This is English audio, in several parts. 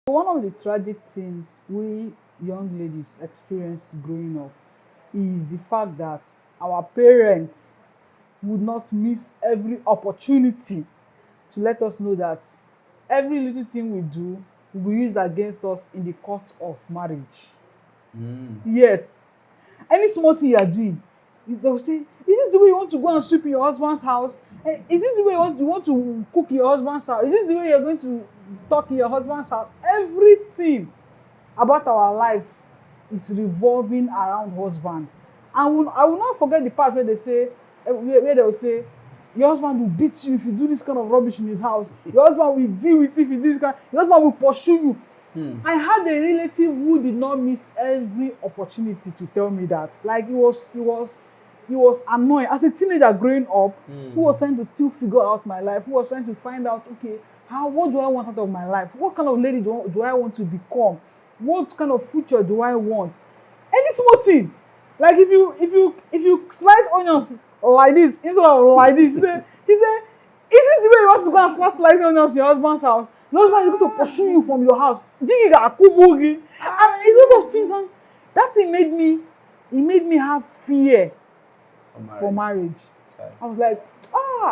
One of the tragic things we young ladies experienced growing up is the fact that our parents would not miss every opportunity to let us know that every little thing we do will be used against us in the court of marriage. Yes. Any small thing you are doing, they will say, is this the way you want to go and sweep in your husband's house? Is this the way you want to cook in your husband's house? Is this the way you're going to talk in your husband's house? Everything about our life is revolving around husband. I will not forget the part where they say, where they will say, your husband will beat you if you do this kind of rubbish in his house. Your husband will deal with you if you do this kind. Your husband will pursue you. I had a relative who did not miss every opportunity to tell me that. Like he was annoying. As a teenager growing up, who was trying to still figure out my life, who was trying to find out, okay, what do I want out of my life? What kind of lady do I want to become? What kind of future do I want? Any small thing. Like if you slice onions like this instead of like this, he said, is this the way you want to go and start slicing onions in your husband's house? Your husband is going to pursue you from your house. And a lot of things. And that thing made me have fear for marriage. Okay. I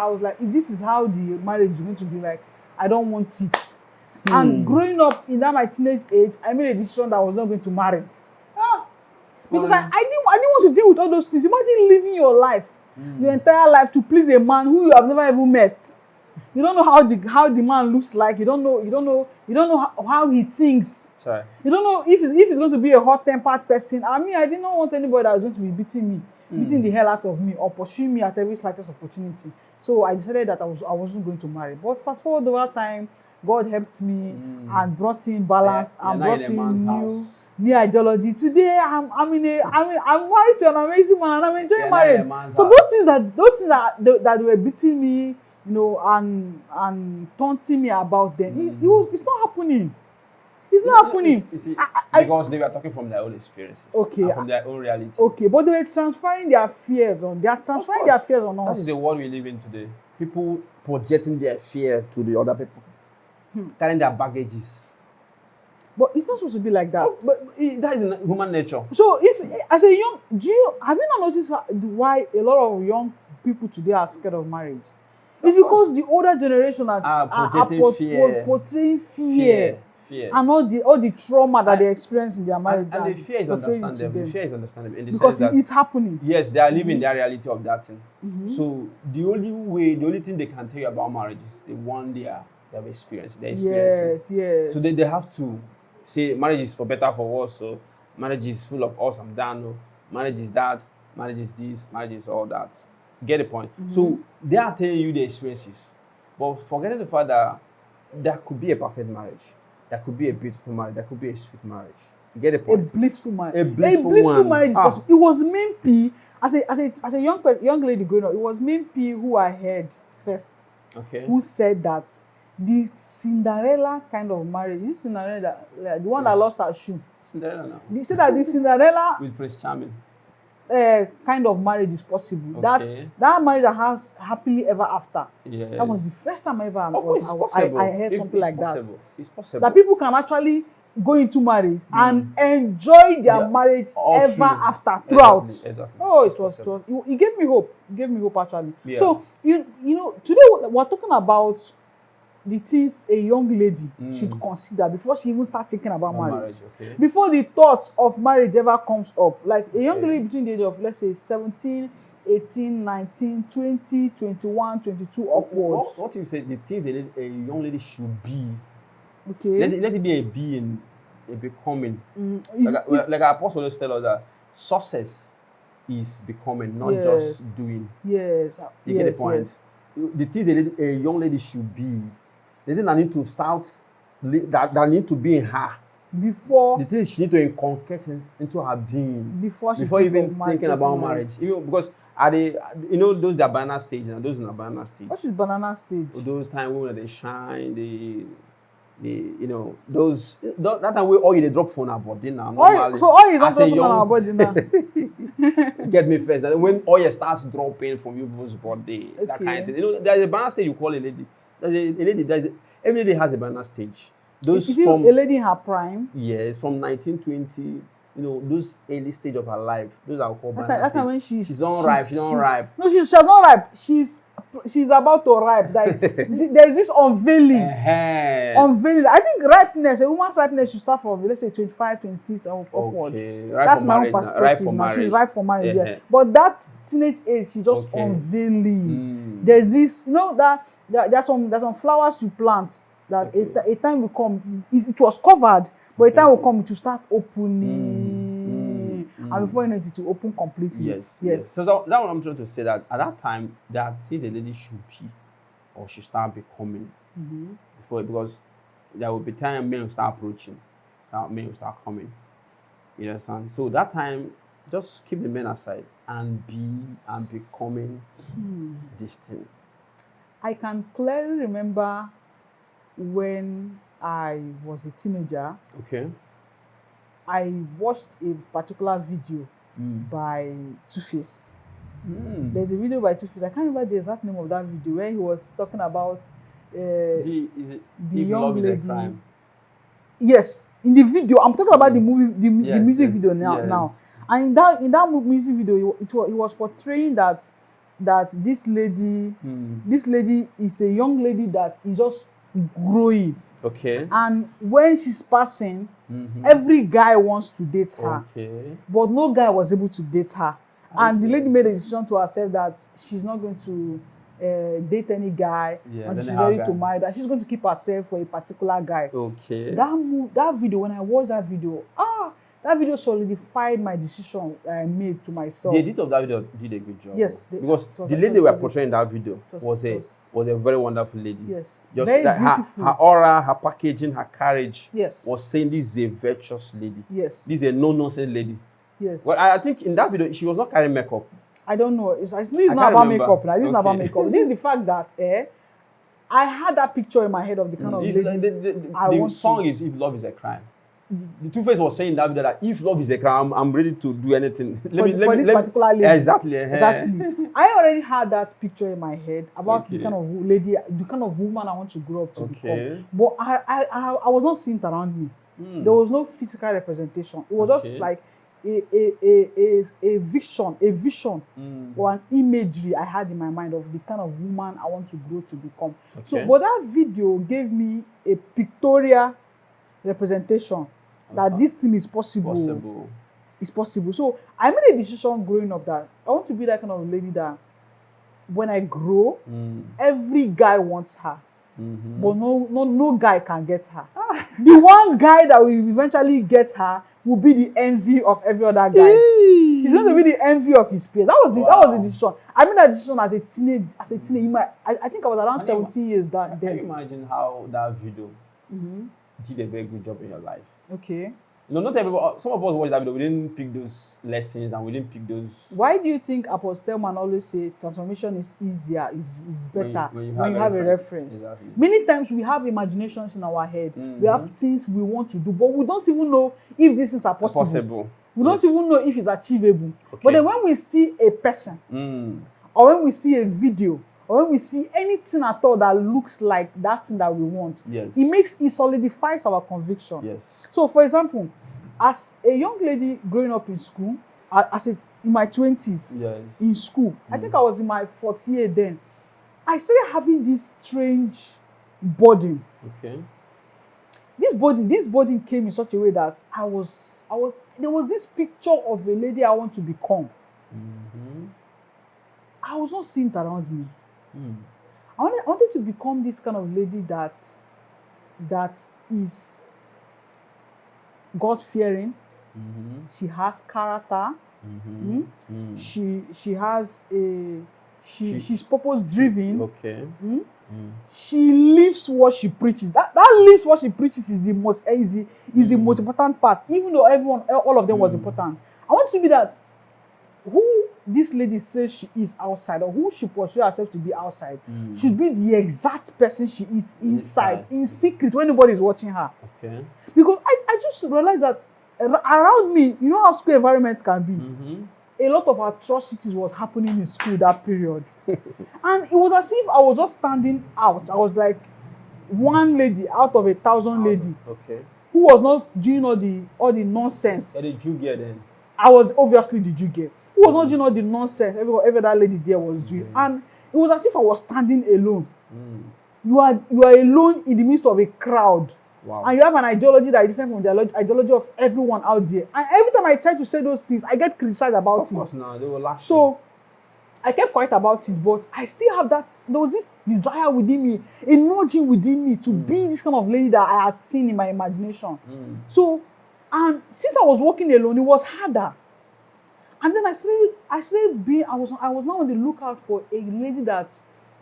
was like, if this is how the marriage is going to be like, I don't want it. And growing up in that my teenage age, I made a decision that I was not going to marry. Because I didn't want to deal with all those things. Imagine living your life, your entire life to please a man who you have never even met. You don't know how the man looks like. You don't know how he thinks. Sorry. You don't know if he's going to be a hot-tempered person. I mean, I did not want anybody that was going to be beating the hell out of me or pursuing me at every slightest opportunity. So I decided that I wasn't going to marry. But fast forward over time, God helped me and brought in balance and brought in new ideology. Today I'm married to an amazing man. I'm enjoying marriage. So those things that were beating me, and taunting me about them, it's not happening. It's not happening. Because they were talking from their own experiences. Okay. From their own reality. Okay, but they were transferring their fears on. They are transferring their fears on us. That is the world we live in today. People projecting their fear to the other people, carrying their baggages. But it's not supposed to be like that. But that is in human nature. So, have you not noticed why a lot of young people today are scared of marriage? It's because the older generation are portraying fear. And all the trauma that they experience in their marriage. And the fear is understandable. The fear is understandable in the because sense that it's happening. Yes, they are living their reality of that thing. So the only thing they can tell you about marriage is the one they have experienced. Yes. So they have to say marriage is for better, for worse. So marriage is full of ups and downs. No. Marriage is that. Marriage is this. Marriage is all that. Get the point? So they are telling you the experiences, but forgetting the fact that there could be a perfect marriage, there could be a beautiful marriage, there could be a sweet marriage. You get the point? A blissful marriage. A blissful marriage is possible. It was Main P as a young lady growing up. It was Main P who I heard first. Okay. Who said that the Cinderella kind of marriage? Is Cinderella the one that lost her shoe? Cinderella now. He said that the Cinderella with Prince Charming. Kind of marriage is possible. Okay. That marriage that has happily ever after. Yes. That was the first time I heard something like that. It's possible. That people can actually go into marriage and enjoy their marriage ever after throughout. Exactly. Oh, it gave me hope. It gave me hope actually. Yeah. So today we're talking about the things a young lady should consider before she even starts thinking about marriage. Okay. Before the thought of marriage ever comes up. Like a young lady between the age of, let's say, 17, 18, 19, 20, 21, 22 upwards. What you say, the things a young lady should be. Okay. Let it be a being, a becoming. Like our apostle always tell us that success is becoming, not just doing. Yes. You get the point? Yes. The things a young lady should be. The thing that need to start, that need to be in her. Before. The things she need to inculcate into her being. Before even thinking about marriage. Because those that banana stage and those in the banana stage. What is banana stage? Those times when they shine, that time we all you drop phone our body now. Normally, so all is not dropping on our body now. Get me first. That when oil starts dropping from people's body, that kind of thing. There's a banana stage you call a lady. Every lady has a banana stage. Those Is it from a lady in her prime? yes, from 1920, those early stage of her life. Those are called banana That time stage. when She's unripe. She's unripe. No, she's not ripe. She's about to ripe. Like there's this unveiling. Unveiling. I think ripeness, a woman's ripeness should start from, let's say, 25, 26 or upward. Okay. Ripe That's for my own marriage now. perspective Ripe for now. marriage. She's ripe for marriage, Yeah. yeah. But that teenage age, she's just Okay. unveiling. There's this, that there's some flowers you plant that Okay. a time will come, it was covered, but a time will come to start opening. And before you know it, it will open completely. Yes. So that what I'm trying to say, that at that time, there are things a lady should be or should start becoming because there will be time men will start approaching, men will start coming. You understand? So that time, just keep the men aside and becoming this thing. I can clearly remember when I was a teenager, Okay. I watched a particular video by Two-Face. There's a video by Two-Face. I can't remember the exact name of that video, where he was talking about Is it the If young Love Is a lady. Crime? Yes, in the video, I'm talking about the movie, the music Yes, video now. And in that music video, he was portraying that this lady is a young lady that is just growing. Okay. And when she's passing, every guy wants to date her. Okay. But no guy was able to date her. And the lady made a decision to herself that she's not going to date any guy and she's ready to marry, that she's going to keep herself for a particular guy. Okay. That video, when I watched that video, that video solidified my decision I made to myself. The editor of that video did a good job. Yes. Because the lady they were portraying in that video was a very wonderful lady. Yes. Just very like beautiful. her aura, her packaging, her carriage was saying this is a virtuous lady. Yes. This is a no-nonsense lady. Yes. Well, I think in that video, she was not carrying makeup. I don't know. This is not about makeup. This is not about makeup. This is the fact that I had that picture in my head of the kind of lady the song is If Love Is a Crime. The Two-Face was saying that if love is a crime, I'm ready to do anything. For this particular lady. Exactly. I already had that picture in my head about the kind of lady, the kind of woman I want to grow up to become. But I was not seeing it around me. There was no physical representation. It was just like a vision or an imagery I had in my mind of the kind of woman I want to grow to become. So, but that video gave me a pictorial representation that this thing is possible. It's possible. So I made a decision growing up that I want to be that kind of lady that when I grow, every guy wants her. But no guy can get her. The one guy that will eventually get her will be the envy of every other guy. He's going to be the envy of his peers. That was the decision. I made that decision as a teenager. I think I was around 17 years then. Can you imagine how that video did a very good job in your life? Okay. Not everybody. Some of us watched that video. We didn't pick those lessons, and we didn't pick those. Why do you think Apostle Selman always say transformation is easier, is better when you have a reference? Exactly. Many times we have imaginations in our head. We have things we want to do, but we don't even know if these things are possible. We don't even know if it's achievable. Okay. But then when we see a person, or when we see a video, or when we see anything at all that looks like that thing that we want, it solidifies our conviction. Yes. So, for example, as a young lady growing up in school, in my 20s, in school, I think I was in my 4th year then, I started having this strange burden. Okay. This burden came in such a way that there was this picture of a lady I want to become. I was not seeing it around me. I wanted to become this kind of lady that is God-fearing. She has character. She's purpose-driven. Okay. She lives what she preaches. That lives what she preaches is the most easy, is the most important part. Even though all of them was important. I want to be that who this lady says she is outside, or who she portrays herself to be outside, should be the exact person she is inside, in secret, when nobody is watching her. Okay. Because I just realized that around me, you know how school environment can be. A lot of atrocities was happening in school that period. And it was as if I was just standing out. I was like, one lady out of 1,000 lady Okay. who was not doing all the nonsense. So the Jew girl then. I was obviously the Jew girl. Who was not doing all the nonsense every that lady there was doing. And it was as if I was standing alone. You are alone in the midst of a crowd. Wow. And you have an ideology that is different from the ideology of everyone out there. And every time I try to say those things, I get criticized about it. Of course, now they will laugh. So I kept quiet about it, but I still have that. There was this desire within me, a nudging within me to be this kind of lady that I had seen in my imagination. So, and since I was walking alone, it was harder. And then I started being. I was now on the lookout for a lady that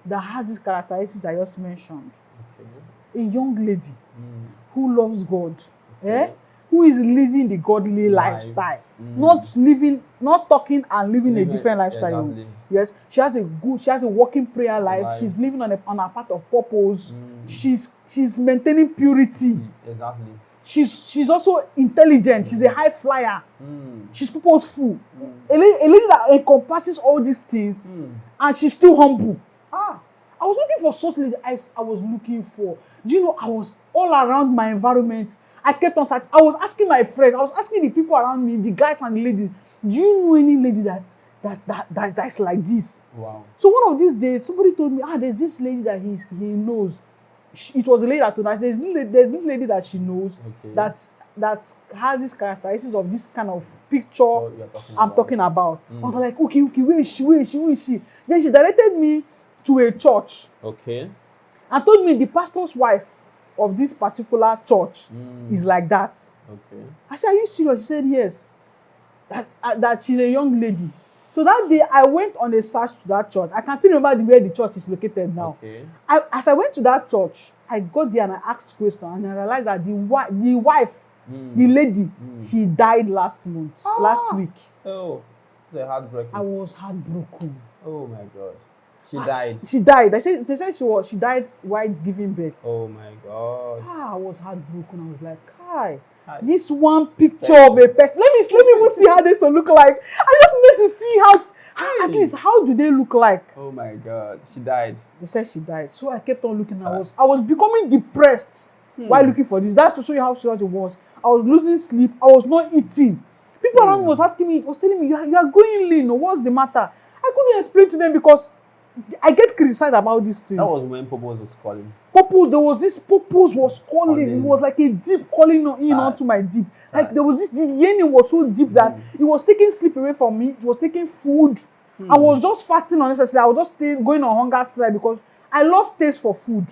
has these characteristics I just mentioned. Okay. A young lady who loves God, who is living the godly lifestyle, not talking and living a different lifestyle. Exactly. Yes, she has a working prayer life. She's living on a path of purpose. She's maintaining purity. Exactly. She's also intelligent. She's a high flyer. She's purposeful. A lady that encompasses all these things, and she's still humble. I was looking for such lady. I was looking for. Do you know, I was all around my environment. I kept on searching. I was asking my friends. I was asking the people around me, the guys and the ladies, do you know any lady that's like this? Wow. So one of these days, somebody told me, there's this lady that he knows. It was a lady that told us, there's this lady that she knows, that has these characteristics of this kind of picture I'm talking about. I was like, okay, where is she? Then she directed me to a church. Okay. And told me the pastor's wife of this particular church is like that. Okay. I said, are you serious? She said, yes. That she's a young lady. So that day, I went on a search to that church. I can still remember where the church is located now. Okay. As I went to that church, I got there and I asked questions, and I realized that the wife, the lady, she died last week. Oh, the heartbreaking. I was heartbroken. Oh my God. She died. She died. They said she died while giving birth. Oh my God. I was heartbroken. I was like, Kai. This one picture of a person. Let me even see how this will look like. I just need to see how at least how do they look like. Oh my God, she died. They said she died. So I kept on looking. I was becoming depressed while looking for this. That's to show you how serious it was. I was losing sleep. I was not eating. People around me was asking me, was telling me, you are going lean. What's the matter? I couldn't explain to them because I get criticized about these things. That was when purpose was calling. There was this purpose was calling. It was like a deep calling onto my deep. Like there was this, the yearning was so deep that it was taking sleep away from me. It was taking food. I was just fasting unnecessarily. I was just going on hunger strike because I lost taste for food.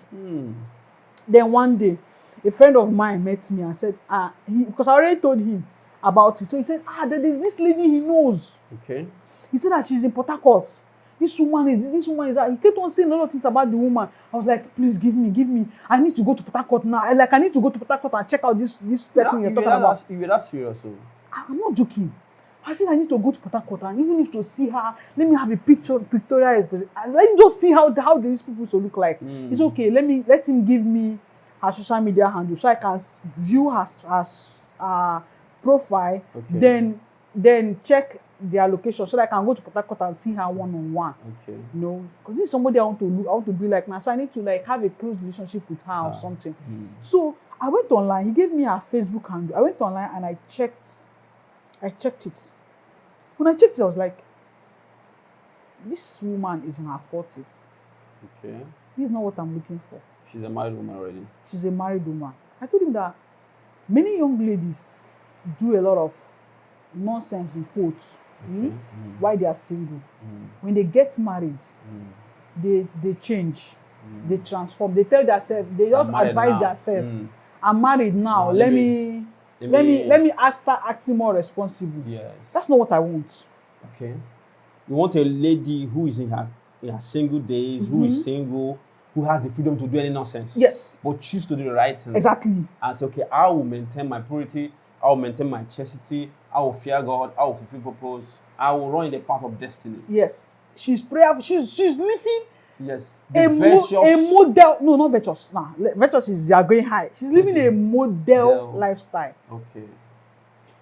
Then one day, a friend of mine met me and said, because I already told him about it. So he said, there is this lady he knows. Okay. He said that she's in Port Harcourt. This woman is that. He kept on saying a lot of things about the woman. I was like, please give me. I need to go to Port Harcourt now. I need to go to Port Harcourt and check out this person you're talking about. You were that serious? I'm not joking. I said I need to go to Port Harcourt, and even if to see her, let me have a pictorial. Let me just see how these people should look like. It's okay. Let him give me her social media handle so I can view her profile. Okay. Then check their location so that I can go to Port Harcourt and see her one-on-one. Okay. You know, because this is somebody I want to be like now. So I need to have a close relationship with her or something. So I went online. He gave me her Facebook handle. I went online and I checked it. When I checked it, I was like, this woman is in her 40s. Okay. This is not what I'm looking for. She's a married woman already. She's a married woman. I told him that many young ladies do a lot of nonsense in quotes. Why they are single. When they get married, they change, they transform, they tell themselves, they just advise themselves, I'm married now, let me start acting more responsible. Yes. That's not what I want. Okay. You want a lady who is in her single days, who is single, who has the freedom to do any nonsense. Yes. But choose to do the right thing. Exactly. And say, okay, I will maintain my purity, I will maintain my chastity, I will fear God, I will fulfill purpose, I will run in the path of destiny. Yes. She's prayerful. She's living a model. No, not virtuous. Virtuous is you are going high. She's living a model lifestyle. Okay.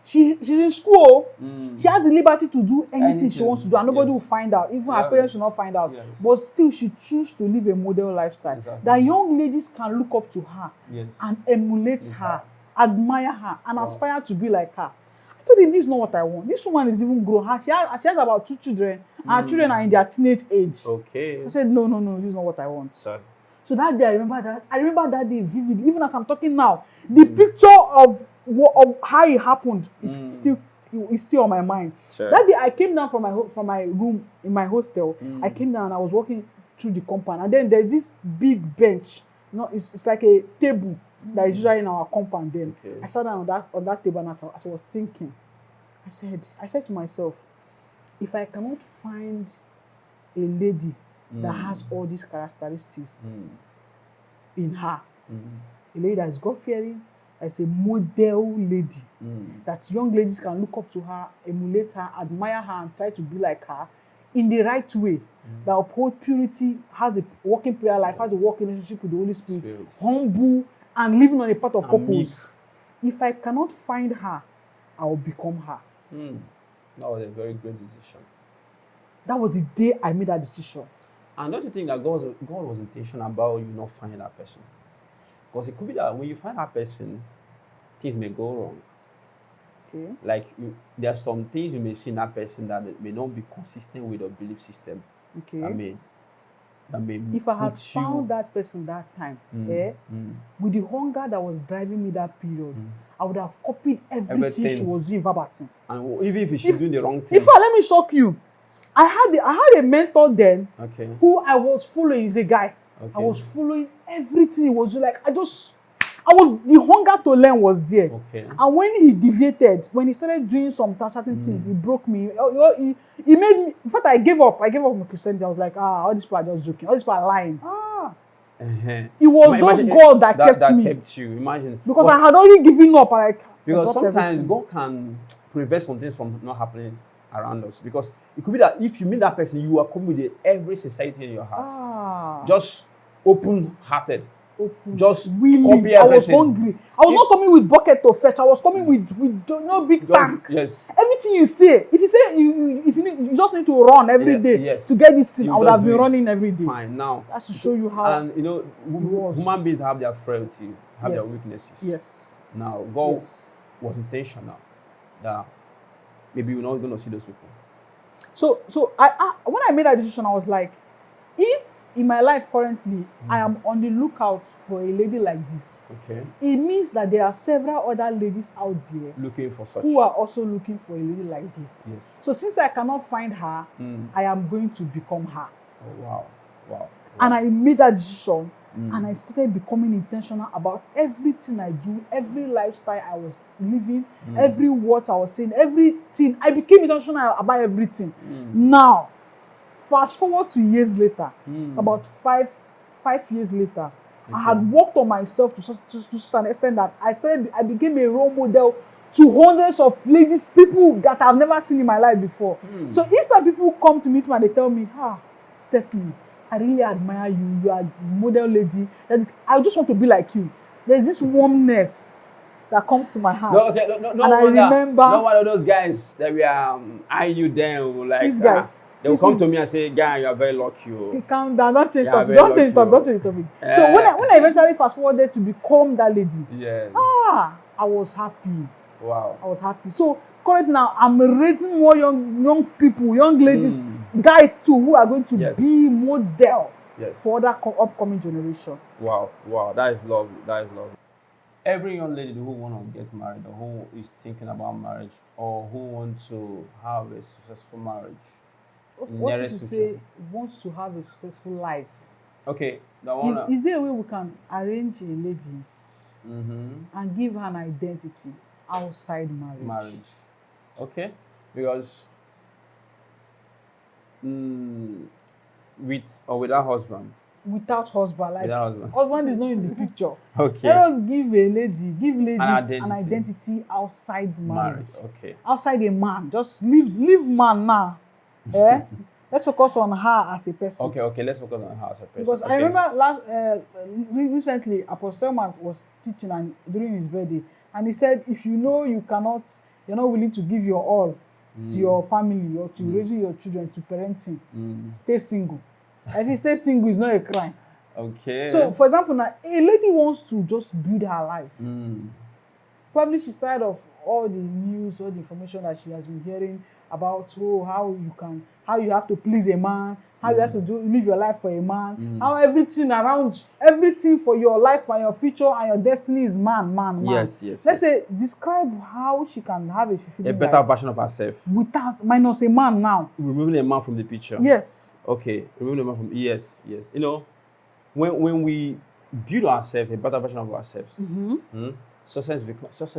she's in school. Mm. She has the liberty to do anything she Anything. wants to do, and nobody Yes. will find out. Even her Yeah. parents will not find out. Yes. But still, she chooses to live a model lifestyle. Exactly. That young ladies can look up to her Yes. and emulate Yes. her, admire her, and Wow. aspire to be like her. I told him, this is not what I want. This woman is even grown. She has about 2 children, and her children are in their teenage age. Okay. I said, no, this is not what I want. Sorry. So that day, I remember that day vividly. Even as I'm talking now, the picture of how it happened is still on my mind. Sure. That day, I came down from my room in my hostel. I came down and I was walking through the compound, and then there's this big bench. It's like a table that is usually in our compound. Then I sat down on that table, and as I was thinking, I said to myself, if I cannot find a lady that has all these characteristics in her, a lady that is God-fearing, as a model lady, that young ladies can look up to her, emulate her, admire her, and try to be like her in the right way, that uphold purity, has a working prayer life, has a working relationship with the Holy Spirit, humble, and living on a path of purpose. If I cannot find her, I will become her. That was a very great decision. That was the day I made that decision. And don't you think that God was intentional about you not finding that person? Because it could be that when you find that person, things may go wrong. Okay. Like there are some things you may see in that person that may not be consistent with your belief system. Okay. That may if I had put found that person that time, with the hunger that was driving me that period, I would have copied everything she was doing verbatim. And even if she's doing the wrong thing. Let me shock you. I had a mentor then who I was following. He's a guy. Okay. I was following everything he was doing. Like the hunger to learn was there. Okay. And when he deviated, when he started doing some certain things, he broke me. He made me. In fact, I gave up. I gave up my Christianity. I was like, all these people are just joking. All these people are lying. It was just God that kept me. Kept you. Imagine. Because I had already given up. Because sometimes God can prevent some things from not happening around us. Because it could be that if you meet that person, you are coming with every sincerity in your heart. Just open-hearted. Just copy everything. I was hungry. I was not coming with bucket to fetch. I was coming with no big tank. Yes. Everything you say, if you say you just need to run every day to get this thing, I would have been running every day. Fine. Now that's to show you how. And human beings have their frailty, have their weaknesses. Yes. Now God was intentional that maybe we're not going to see those people. So I when I made that decision, I was like, if in my life currently I am on the lookout for a lady like this, it means that there are several other ladies out there looking for such who are also looking for a lady like this. Yes. So since I cannot find her, I am going to become her. Oh, wow. And I made that decision, and I started becoming intentional about everything I do, every lifestyle I was living, every word I was saying, everything. I became intentional about everything. Now, fast forward to years later, about five years later, I had worked on myself to such an extent that I became a role model to hundreds of ladies, people that I've never seen in my life before. So instead people come to meet me and they tell me, Stephanie, I really admire you. You are a model lady. I just want to be like you. There's this warmness that comes to my heart. No, I remember. No one of those guys that we are eyeing you down like these guys. They will come to me and say, "Guy, you are very lucky." Calm down. Don't change topic. Don't change topic. So when I eventually fast forwarded to become that lady, I was happy. Wow. I was happy. So currently now, I'm raising more young people, young ladies, guys too, who are going to be model for that upcoming generation. Wow. That is lovely. Every young lady who want to get married or who is thinking about marriage or who wants to have a successful marriage. What if you say wants to have a successful life? Okay. Is there a way we can arrange a lady and give her an identity outside marriage? Okay. Because with or without husband? Without husband. Husband is not in the picture. Okay. Let us give ladies an identity outside marriage. Okay. Outside a man. Just leave man now. Let's focus on her as a person. Okay. Let's focus on her as a person. Because I remember recently, Apostle Selman was teaching during his birthday, and he said, if you know you cannot you're not willing to give your all to your family or to raising your children, to parenting, stay single. If you stay single, it's not a crime. Okay. So, for example, now a lady wants to just build her life. Probably she's tired of all the news, all the information that she has been hearing about how you have to please a man, how you have to live your life for a man, how everything for your life and your future and your destiny is man. Yes. Let's say, describe how she can have a fulfilling better life version of herself without minus a man now. Removing a man from the picture. Yes. Okay. Removing a man from yes. You know, when we build ourselves, a better version of ourselves, success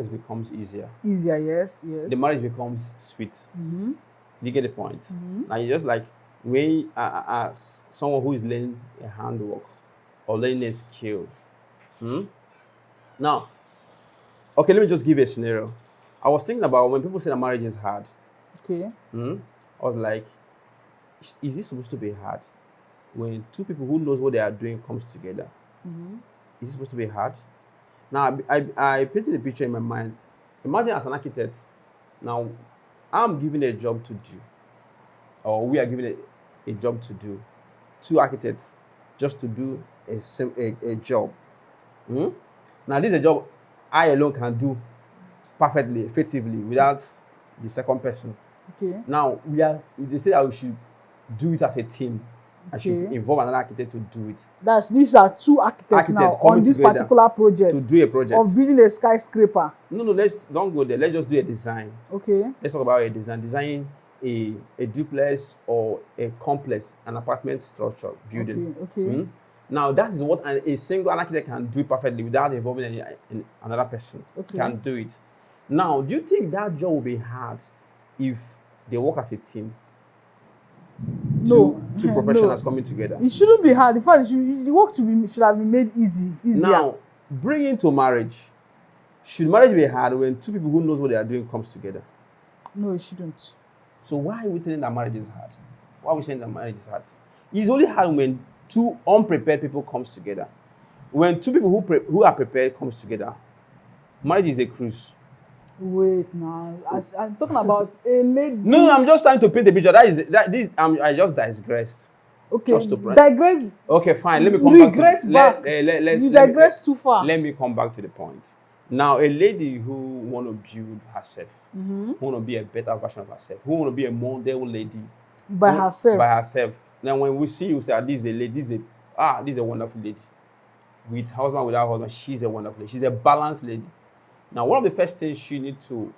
becomes easier. Easier, yes. The marriage becomes sweet. You get the point? Now, you just like when someone who is learning a handwork or learning a skill. Now, okay, let me just give you a scenario. I was thinking about when people say that marriage is hard. Okay. I was like, is this supposed to be hard? When two people who knows what they are doing comes together, is it supposed to be hard? Now, I painted a picture in my mind. Imagine as an architect, now I'm given a job to do, or we are given a job to do. Two architects just to do a job. Now, this is a job I alone can do perfectly, effectively, without the second person. Okay. Now, they say that we should do it as a team. I should involve another architect to do it. These are two architects now on this particular project. To do a project. Of building a skyscraper. No, let's don't go there. Let's just do a design. Okay. Let's talk about a design. Designing a duplex or a complex, an apartment structure building. Okay. Now, that is what a single architect can do perfectly without involving another person. Can do it. Now, do you think that job will be hard if they work as a team? Two professionals coming together. It shouldn't be hard. In fact, the work should have been made easier. Now, bring into marriage. Should marriage be hard when two people who knows what they are doing comes together? No, it shouldn't. So why are we telling that marriage is hard? Why are we saying that marriage is hard? It's only hard when two unprepared people comes together. When two people who are prepared comes together, marriage is a cruise. Wait now, I'm talking about a lady. No, I'm just trying to paint a picture. I just digressed. Okay, digress. Okay, fine. Let me come back. You digress too far. Let me come back to the point. Now, a lady who want to build herself, who want to be a better version of herself, who want to be a model lady by herself. Now, when we see you say, this is a lady, this is a wonderful lady. With husband, without husband, she's a wonderful lady. She's a balanced lady. Now, one of the first things she needs to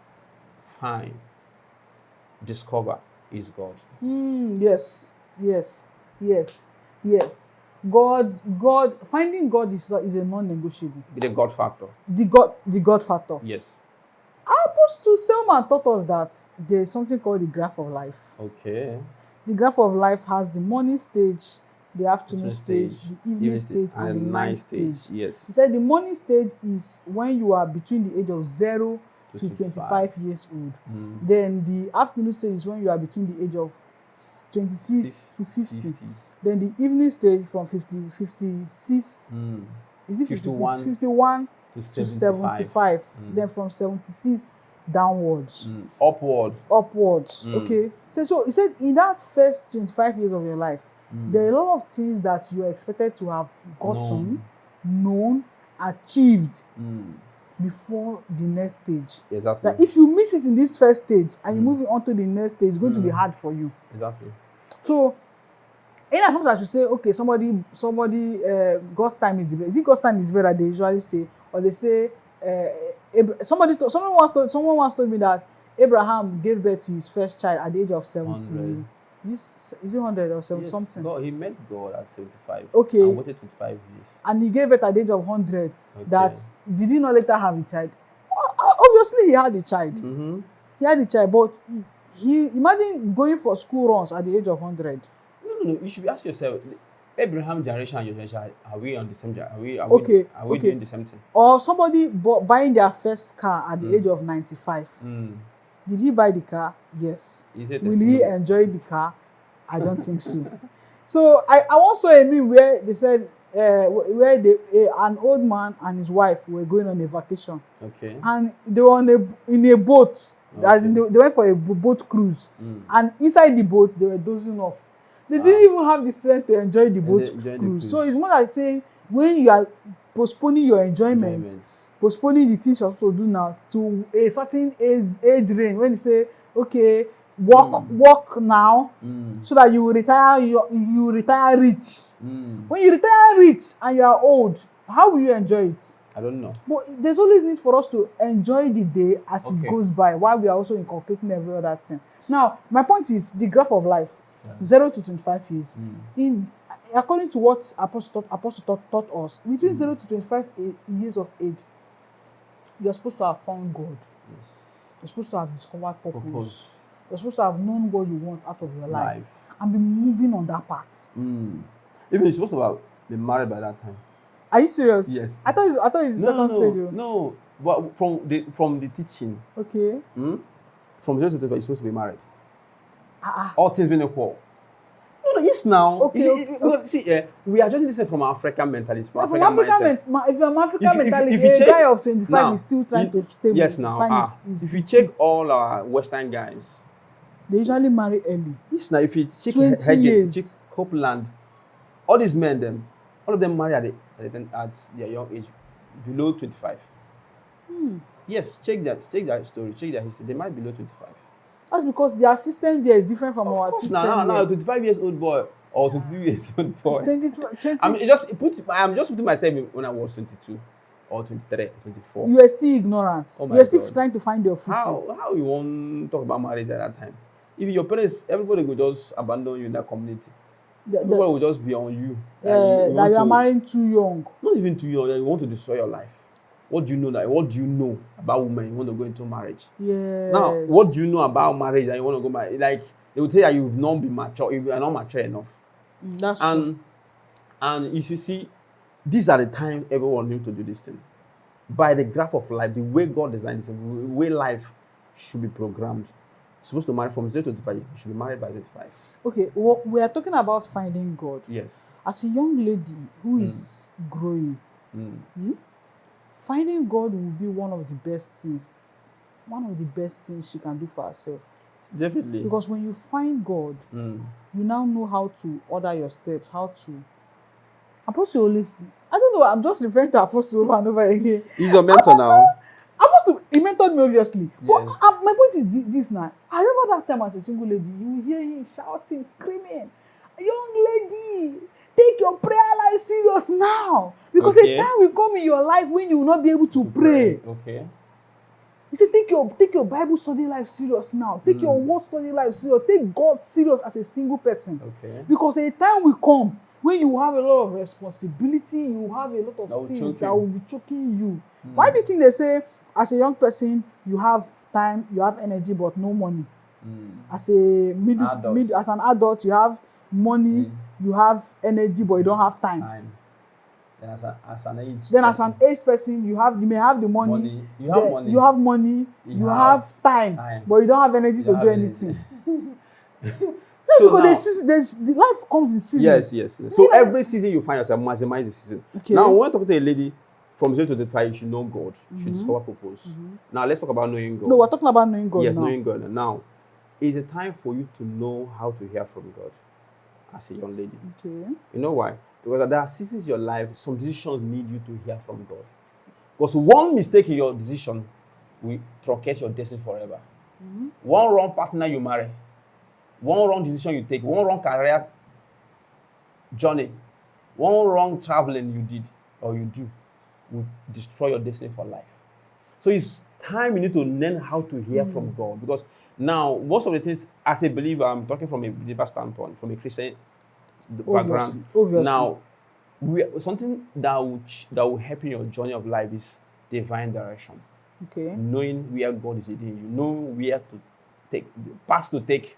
discover is God. Yes. God, finding God is a non-negotiable. The God factor. The God factor. Yes. Apostle Selman taught us that there is something called the graph of life. Okay. The graph of life has the morning stage, the afternoon stage, the evening stage, and the night stage. Yes. He said the morning stage is when you are between the age of 0 to 25 years old. Then the afternoon stage is when you are between the age of 26 to 50. Then the evening stage from 56, is it 56? 51 to 75. Then from 76 downwards. Upwards. Okay. So he said in that first 25 years of your life, there are a lot of things that you are expected to have gotten, known, achieved before the next stage. Exactly. That if you miss it in this first stage and you move on to the next stage, it's going to be hard for you. Exactly. So, in as much as you say, okay, somebody, God's time is the best. Is it God's time is better? They usually say, or they say, someone once told me that Abraham gave birth to his first child at the age of 70. 100. Is it 100 or 70 something? God, he met God at 75. Okay. And waited 25 years. And he gave birth at the age of 100. Okay. That did he not later have a child? Obviously, he had a child. He had a child, but he imagine going for school runs at the age of 100. No. You should ask yourself, Abraham generation and your generation, are we on the same? Are we doing the same thing? Or somebody buying their first car at the age of 95. Did he buy the car? Yes. Will he enjoy the car? I don't think so. So I once saw a meme where they said an old man and his wife were going on a vacation. Okay. And they were in a boat As in they went for a boat cruise, and inside the boat they were dozing off. They didn't even have the strength to enjoy the boat cruise. So it's more like saying when you are postponing your enjoyment, postponing the things you're supposed to do now to a certain age range, when you say, okay, work now, so that you will retire rich. When you retire rich and you are old, how will you enjoy it? I don't know. But there's always need for us to enjoy the day as it goes by, while we are also inculcating every other thing. Now, my point is the graph of life, 0 to 25 years. According to what Apostle taught us, between 0 to 25 years of age, you're supposed to have found God. You're supposed to have discovered purpose. You're supposed to have known what you want out of your life and be moving on that path. Even you're supposed to have been married by that time. Are you serious? Yes. I thought it's the second stage. No, but from the teaching. Okay. From 0 to 25, you're supposed to be married. All things being equal. No, yes, now. Okay. We are just listening from African mentality. If you're African mentality, a guy of 25 now, is still trying to stay. Yes, now. If you check all our Western guys, they usually marry early. Yes, now. If you check 20 years, check Copeland, all these men, all of them marry at their young age, below 25. Yes, check that story, check that history. They marry below 25. That's because their system there is different from our system. Now, 25 years old boy or 22 years old boy. 20. I'm just putting myself in when I was 22 or 23, 24. You were still ignorant. You were still trying to find your footing. How you want to talk about marriage at that time? If your parents, everybody would just abandon you in that community. Everybody will just be on you. That you are marrying too young. Not even too young. You want to destroy your life. What do you know about women you want to go into marriage? Yes. Now, what do you know about marriage that you want to go marry? Like, they will tell you that you've not been mature, you are not mature enough. That's true. And if you see, these are the time everyone needs to do this thing. By the graph of life, the way God designed this, the way life should be programmed. You're supposed to marry from 0 to 25. You should be married by 25. Okay, well, we are talking about finding God. Yes. As a young lady who is growing, finding God will be one of the best things she can do for herself. Definitely. Because when you find God, you now know how to order your steps, how to. Apostle always, I don't know, I'm just referring to Apostle over and over again. He's your mentor now. Apostle, he mentored me, obviously. Yes. But my point is this now. I remember that time as a single lady, you will hear him shouting, screaming, "Young lady, take your prayer life serious now. Because a time will come in your life when you will not be able to pray." Okay. He said, take your Bible study life serious now. Take your word study life serious. Take God serious as a single person. Okay. Because a time will come when you have a lot of responsibility, you have a lot of things that will be choking you. Why do you think they say, as a young person, you have time, you have energy, but no money? As as an adult, you have money, you have energy, but you don't have time. Then as an age person, you may have the money. You have money. You have time, but you don't have energy to do anything. So because the life comes in seasons. Yes. So every season you find yourself, maximize the season. Okay. Now, when we're talking to a lady from 0 to 25, you should know God. You should discover purpose. Now, let's talk about knowing God. No, we're talking about knowing God. Yes, knowing God. Now, it's a time for you to know how to hear from God as a young lady. Okay. You know why? Because there are seasons in your life, some decisions need you to hear from God. Because one mistake in your decision will truncate your destiny forever. One wrong partner you marry, one wrong decision you take, one wrong career journey, one wrong traveling you did or you do will destroy your destiny for life. So it's time you need to learn how to hear from God. Because now, most of the things, as a believer, I'm talking from a believer standpoint, from a Christian background. Obviously. Now, something that will help in your journey of life is divine direction. Okay. Knowing where God is leading you, knowing where to take, the path to take,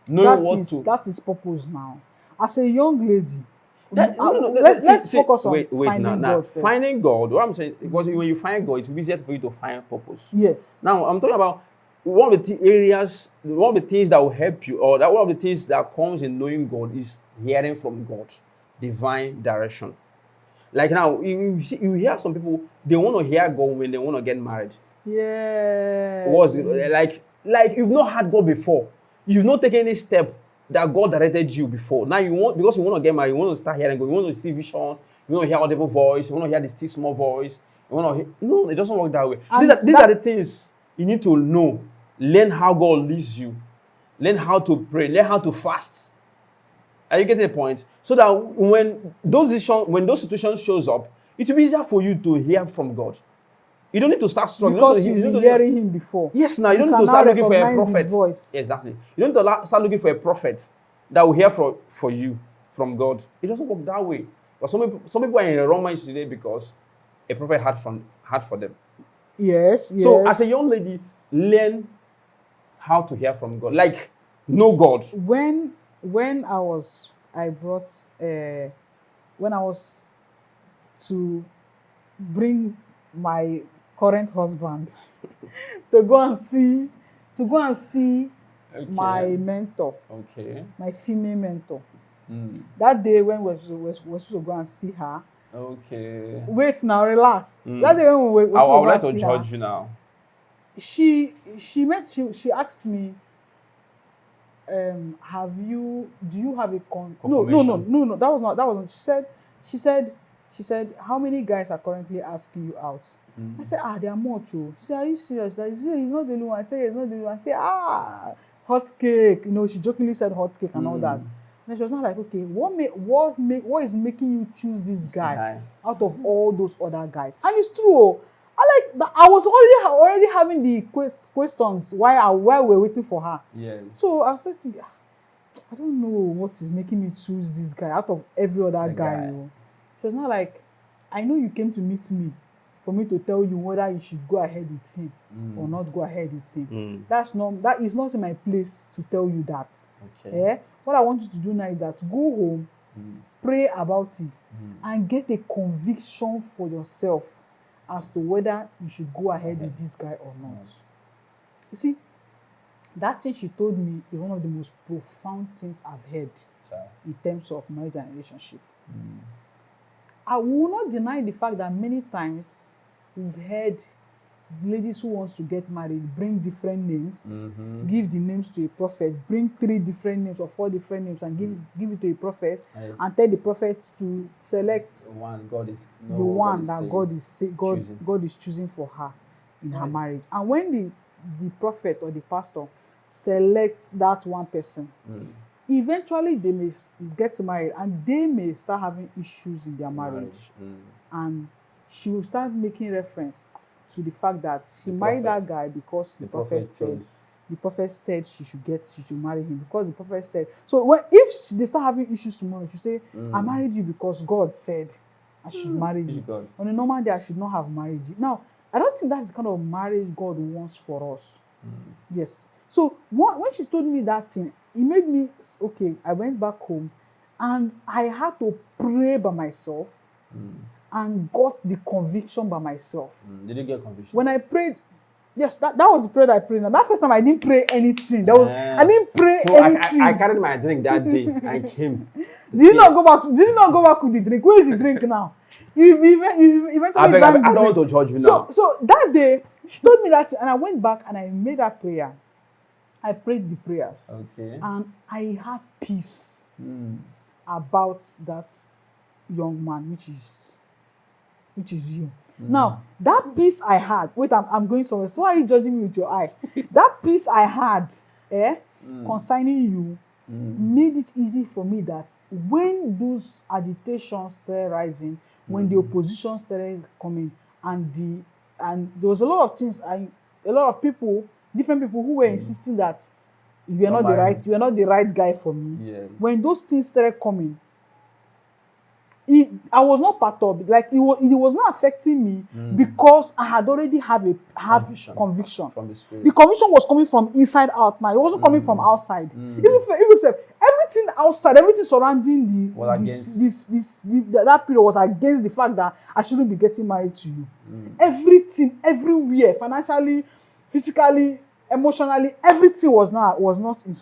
knowing that is purpose now. As a young lady, let's focus on finding God first. Finding God, what I'm saying, because when you find God, it will be easier for you to find purpose. Yes. Now, I'm talking about one of the things that will help you, or that one of the things that comes in knowing God is hearing from God, divine direction. Like now, you hear some people, they want to hear God when they want to get married. Yeah. Like like you've not had God before. You've not taken any step that God directed you before. Now you want, because you want to get married, you want to start hearing God, you want to see vision, you want to hear audible voice, you want to hear the still small voice. You want to hear, no, it doesn't work that way. And These are the things you need to know. Learn how God leads you. Learn how to pray. Learn how to fast. Are you getting the point? So that when those situations shows up, it will be easier for you to hear from God. You don't need to start struggling. because You you've don't been need to- hearing him before. Yes, now you don't need can to start now looking for a recognize prophet. his voice. Exactly. You don't need to start looking for a prophet that will hear for you from God. It doesn't work that way. But some people are in a wrong mind today because a prophet had for them. Yes, yes. So as a young lady, learn how to hear from God. Like, know God. when I brought when I was to bring my current husband to go and see my mentor, Okay. my female mentor. That day when we were supposed to go and see her. Okay. Wait now, relax. That day when we were I supposed would to like go to and see her, judge you now. she asked me, do you have a no, that was not she said how many guys are currently asking you out? I said, there are more too. She said, are you serious? Like, he's not the only one. I said, he's not the only one. I said, hot cake. She jokingly said hot cake and all that. And she was not like, okay, what is making you choose this guy out of all those other guys? And it's true. I was already having the questions while we're waiting for her. Yes. So I was thinking, I don't know what is making me choose this guy out of every other guy. She was not like, I know you came to meet me for me to tell you whether you should go ahead with him or not go ahead with him. That is not in my place to tell you that. Okay. What I want you to do now is that go home, pray about it, and get a conviction for yourself as to whether you should go ahead with this guy or not. You see, that thing she told me is one of the most profound things I've heard in terms of marriage and relationship. I will not deny the fact that many times we've heard ladies who wants to get married bring different names, give the names to a prophet, bring 3 different names or 4 different names and give it to a prophet, and tell the prophet to select the one God is God is choosing for her in her marriage. And when the prophet or the pastor selects that one person, eventually they may get married and they may start having issues in their marriage. And she will start making reference to the fact that she married that guy because the prophet said she should marry him, because the prophet said. So if they start having issues tomorrow, she say, I married you because God said I should marry you. On a normal day, I should not have married you. Now, I don't think that's the kind of marriage God wants for us. Yes. So when she told me that thing, it made me, okay, I went back home and I had to pray by myself and got the conviction by myself. Did you get conviction? When I prayed, yes, that was the prayer that I prayed. Now, that first time I didn't pray anything. I didn't pray anything. I carried my drink that day and came. Did you not go back with the drink? Where is the drink now? You eventually drank the I don't drink. want to judge you now. So that day, she told me that, and I went back and I made that prayer. I prayed the prayers. Okay. And I had peace about that young man, which is you. Now, that peace I had, wait, I'm going somewhere. So why are you judging me with your eye? That peace I had concerning you made it easy for me that when those agitations started rising, when the opposition started coming, and there was a lot of things, a lot of people, different people who were insisting that you are not the right guy for me. Yes. When those things started coming, I was not perturbed. Like it was not affecting me because I had already have conviction from the Spirit. The conviction was coming from inside out. Now it wasn't coming from outside. Even everything outside, everything surrounding that period was against the fact that I shouldn't be getting married to you. Everything, everywhere, financially, physically, emotionally, everything was not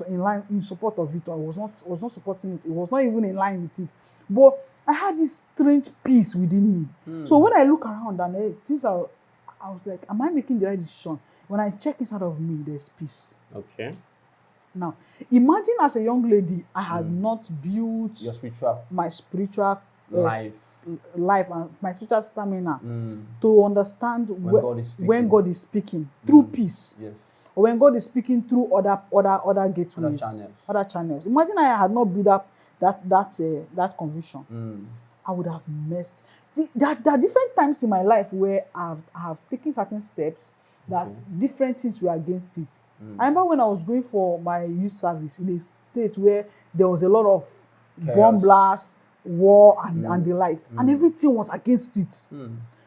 in line, in support of it. I was not supporting it. It was not even in line with it. But I had this strange peace within me. So when I look around and things are I was like, am I making the right decision? When I check inside of me, there's peace. Okay. Now, imagine as a young lady, I had not built Your spiritual my spiritual life. life and my spiritual stamina to understand when God is speaking through peace. Yes. Or when God is speaking through other gateways, other channels. Imagine I had not built up that conviction. I would have messed. There are different times in my life where I have taken certain steps that different things were against it. I remember when I was going for my youth service in a state where there was a lot of bomb blasts, war, and the likes, and everything was against it.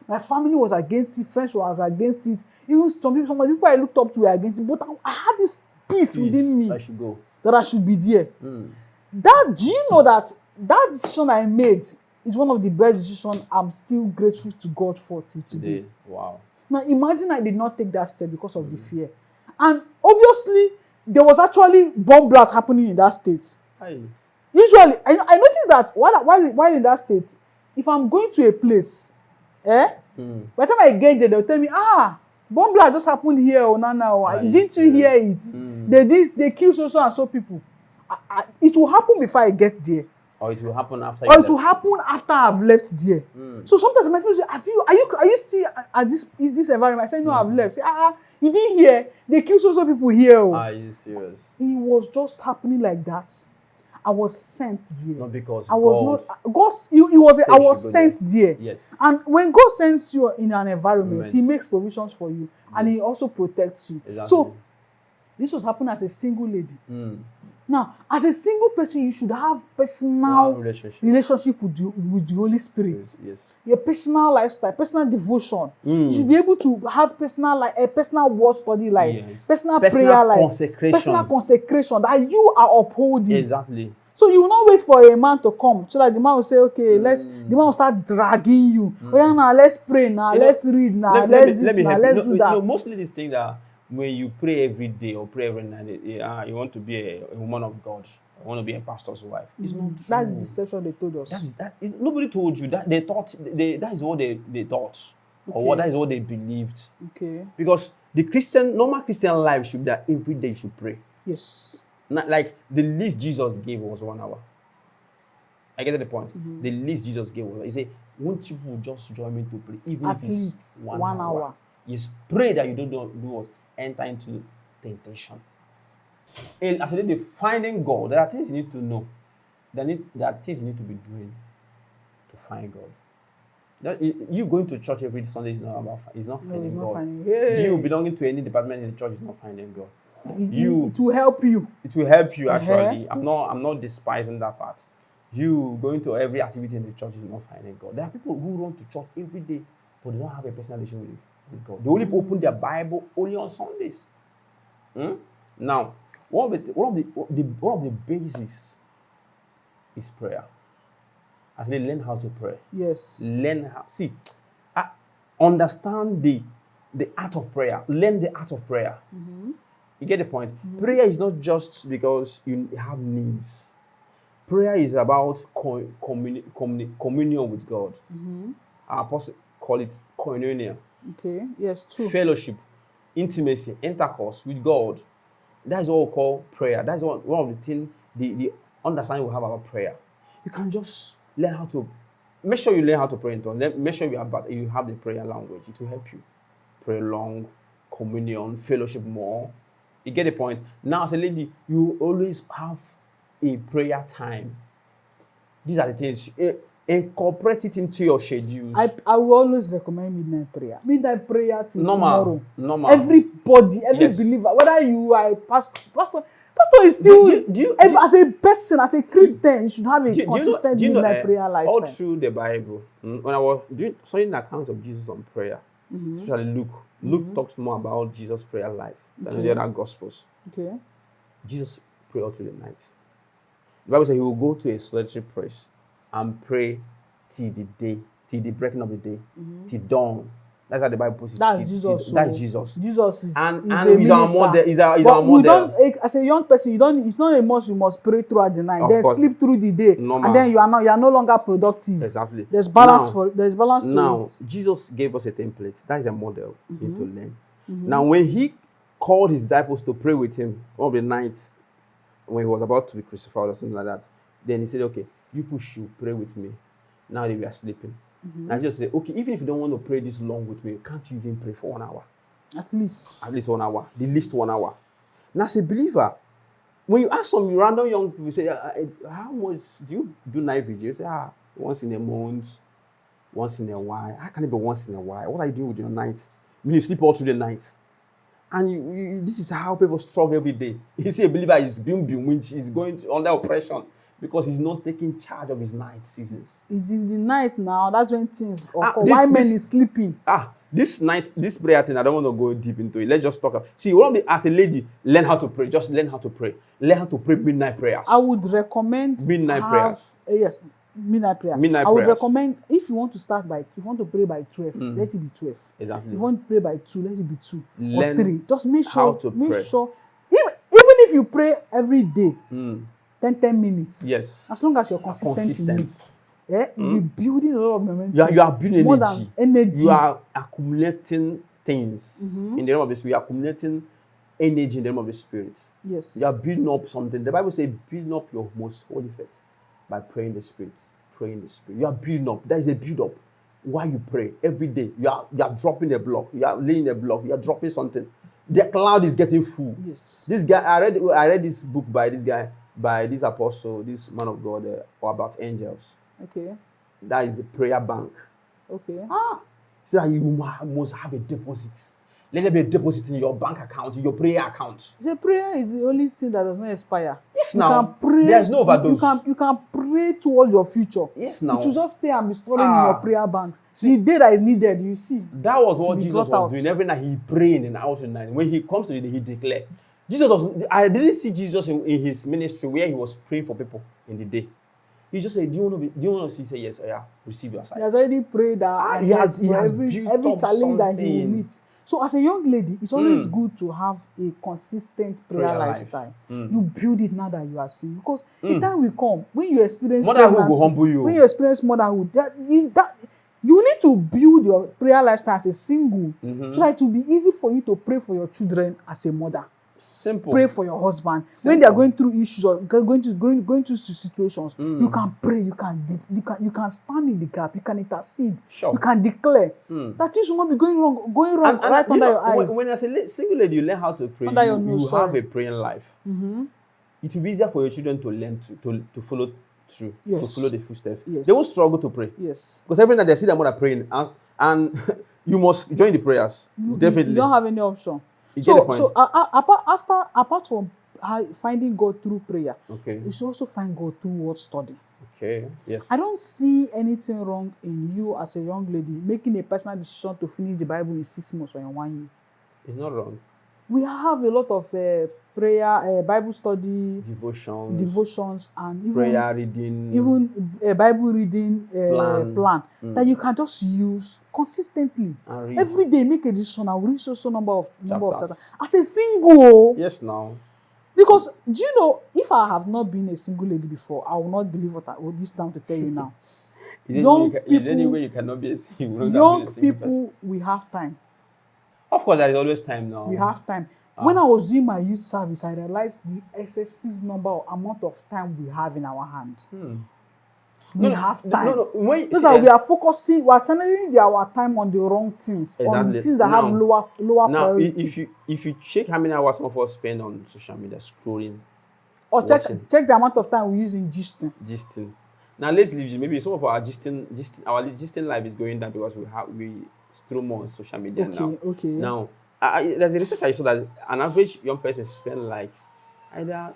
My family was against it, friends was against it, even some of the people I looked up to were against it, but I had this peace within me that I should be there. Do you know that decision I made is one of the best decisions I'm still grateful to God for till today. Wow. Now imagine I did not take that step because of the fear. And obviously, there was actually bomb blasts happening in that state. Usually, I noticed that while in that state, if I'm going to a place, by the time I get there, they'll tell me, bomb blast just happened here, didn't you hear it? They kill so and so people. It will happen before I get there. Or it will happen after. Or it will happen after I've left there. So sometimes my friends say, are you still at this environment? I say, no, I've left. Say, you didn't hear? They kill so people here. Are you serious? It was just happening like that. I was sent there. Not because I was I was sent there. Yes. And when God sends you in an environment, He makes provisions for you, and He also protects you. Exactly. So this was happening as a single lady. Now, as a single person, you should have personal relationship with the Holy Spirit. Yes. Your personal lifestyle, personal devotion. You should be able to have personal word study life, personal prayer life, personal consecration that you are upholding. Exactly. So you will not wait for a man to come so that the man will say, okay, the man will start dragging you. Oh yeah, now let's pray now, let's read now, let's do that. Mostly this thing that when you pray every day or pray every night, you want to be a woman of God. I want to be a pastor's wife. It's not true. That's the deception they told us. Nobody told you that. They thought that is what they thought, or that is what they believed. Okay. Because the normal Christian life should be that every day you should pray. Yes. Not like the least Jesus gave was 1 hour. I get the point. The least Jesus gave was, he said, won't you just join me to pray, even at if least it's 1 hour. Yes, pray that you don't do what? Enter into temptation. And as I said, finding God, there are things you need to know. There are things you need to be doing to find God. You going to church every Sunday is not about. It's not finding God. You belonging to any department in the church is not finding God. It will help you. It will help you actually. I'm not despising that part. You going to every activity in the church is not finding God. There are people who run to church every day, but they don't have a personal relationship with God. They only open their Bible only on Sundays. Now, one of the bases is prayer. As they learn how to pray. Yes. Understand the art of prayer. Learn the art of prayer. You get the point? Prayer is not just because you have needs. Prayer is about communion with God. Our apostle call it koinonia. Okay. Yes, true. Fellowship, intimacy, intercourse with God. That is what we call prayer. That is one of the things, the understanding we have about prayer. You can just learn how to, make sure you learn how to pray in tongues. Make sure you have the prayer language. It will help you pray long, communion, fellowship more. You get the point? Now, as a lady, you always have a prayer time. These are the things. Incorporate it into your schedules. I will always recommend midnight prayer. Midnight prayer till tomorrow. Normal. Everybody, every believer, whether you are a pastor is still. As a person, as a Christian, you should have a consistent midnight prayer lifestyle. All through the Bible, when I was studying accounts of Jesus on prayer, especially Luke. Luke talks more about Jesus' prayer life than the other Gospels. Okay. Jesus prayed all through the night. The Bible says he will go to a solitary place and pray till the breaking of the day, till dawn. That's how the Bible puts it. That's Jesus. That's So Jesus. Jesus is And a he's our minister. model. He's our But we model. don't, as a young person, you don't. It's not a must. You must pray throughout the night. Of Then course. sleep through the day, Normal. and then you are no longer productive. Exactly. There's balance Now, there's balance to Now, it. Jesus gave us a template. That is a model we need to learn. Now, when he called his disciples to pray with him one of the nights when he was about to be crucified or something like that, then he said, okay, you people should pray with me. Now that we are sleeping. Now Jesus said, okay, even if you don't want to pray this long with me, can't you even pray for 1 hour? At least 1 hour. The least 1 hour. Now, as a believer, when you ask some random young people, say, how much do you do night vigil? You say, once in a month, once in a while. How can it be once in a while? What are you doing with your night? I mean, you sleep all through the night. And this is how people struggle every day. You see a believer is being bewitched, he's going under oppression because he's not taking charge of his night seasons. it's in the night now. That's when things occur. Why men is sleeping? This night, this prayer thing, I don't want to go deep into it. Let's just talk. See, as a lady, learn how to pray. Just learn how to pray. Learn how to pray midnight prayers. I would recommend Midnight prayers. Yes, midnight prayer. Midnight I would prayers. recommend if you want to pray by 12, let it be 12. Exactly. If you want to pray by 2, let it be 2 Learn or 3. Just make how sure to make pray. sure even if you pray every day, 10 minutes. Yes. As long as you're consistent in it. You'll be building a lot of momentum. You are building more energy. than energy. You are accumulating things in the realm of the spirit. You are accumulating energy in the realm of the spirit. Yes. You are building up something. The Bible says, build up your most holy faith by praying the spirit. Praying the spirit. You are building up. That is a build up. While you pray every day, you are dropping a block. You are laying a block. You are dropping something. The cloud is getting full. Yes. This guy, I read this book by this guy, by this apostle, this man of God, about angels. Okay. That is a prayer bank. Okay. So that you must have a deposit. Let there be a deposit in your bank account, in your prayer account. The prayer is the only thing that does not expire. Yes, you now. can pray. There's no overdose. You can pray towards your future. Yes, now. It will just stay and be stored in your prayer bank. See, the day that is needed, you see. That was what Jesus was out. doing. Every night he prayed and out at night. When he comes to the day, he declared. I didn't see Jesus in his ministry where he was praying for people in the day. He just said, do you want to see? Say yes, receive your sight. He has already prayed that he has every built up challenge that he will something. meet. So as a young lady, it's always good to have a consistent prayer lifestyle. You build it now that you are seeing. Because the time will come when you experience motherhood will humble you. When you experience motherhood, you need to build your prayer lifestyle as a single so that it will be easy for you to pray for your children as a mother. Simple. Pray for your husband. When they are going through issues or going through situations, you can pray, you can stand in the gap, you can intercede, you can declare that things will not be going wrong right under your eyes. When as a single lady, you learn how to pray, Under your nose, you have a praying life. It will be easier for your children to learn to follow through, to follow the footsteps. Yes. They won't struggle to pray. Yes. Because every night they see their mother praying, and you must join the prayers. Definitely. You don't have any option. You get the point. So apart from finding God through prayer, you should also find God through word study. Okay. Yes. I don't see anything wrong in you as a young lady making a personal decision to finish the Bible in 6 months or in 1 year. It's not wrong. We have a lot of prayer, Bible study, devotions, and even prayer reading, even a Bible reading plan that you can just use consistently every day. Make a decision. I will read so number of chapters as a single. Yes, now. Because do you know, if I have not been a single lady before, I will not believe what this down to tell you now. Is there any way you cannot be a single? Young people, we have time. Of course, there is always time now. We have time. When I was doing my youth service, I realized the excessive amount of time we have in our hand. We have time. We are focusing, we are channeling our time on the wrong things, on things that have lower priorities. If you check how many hours some of us spend on social media scrolling, or check the amount of time we use in gisting. Now let's leave. Maybe some of our gisting life is going down because we stream more on social media now. Okay. Now, there's a research I saw that an average young person spend like either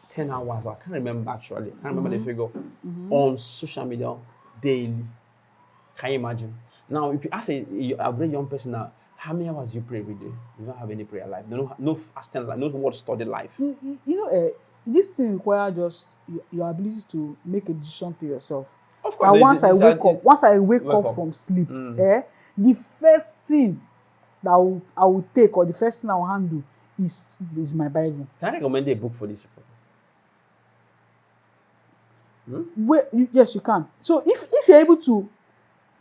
10 hours, I can't remember actually, I can't remember the figure, on social media daily. Can you imagine? Now, if you ask an average young person now, how many hours do you pray every day? You don't have any prayer life, no fasting life, no word study life. This thing requires just your ability to make a decision to yourself. Of And once I wake decided- up, once I wake wake up up. from sleep, the first thing that I will take, or the first thing I will handle is my Bible. Can I recommend a book for this people? Yes, you can. So if you're able to,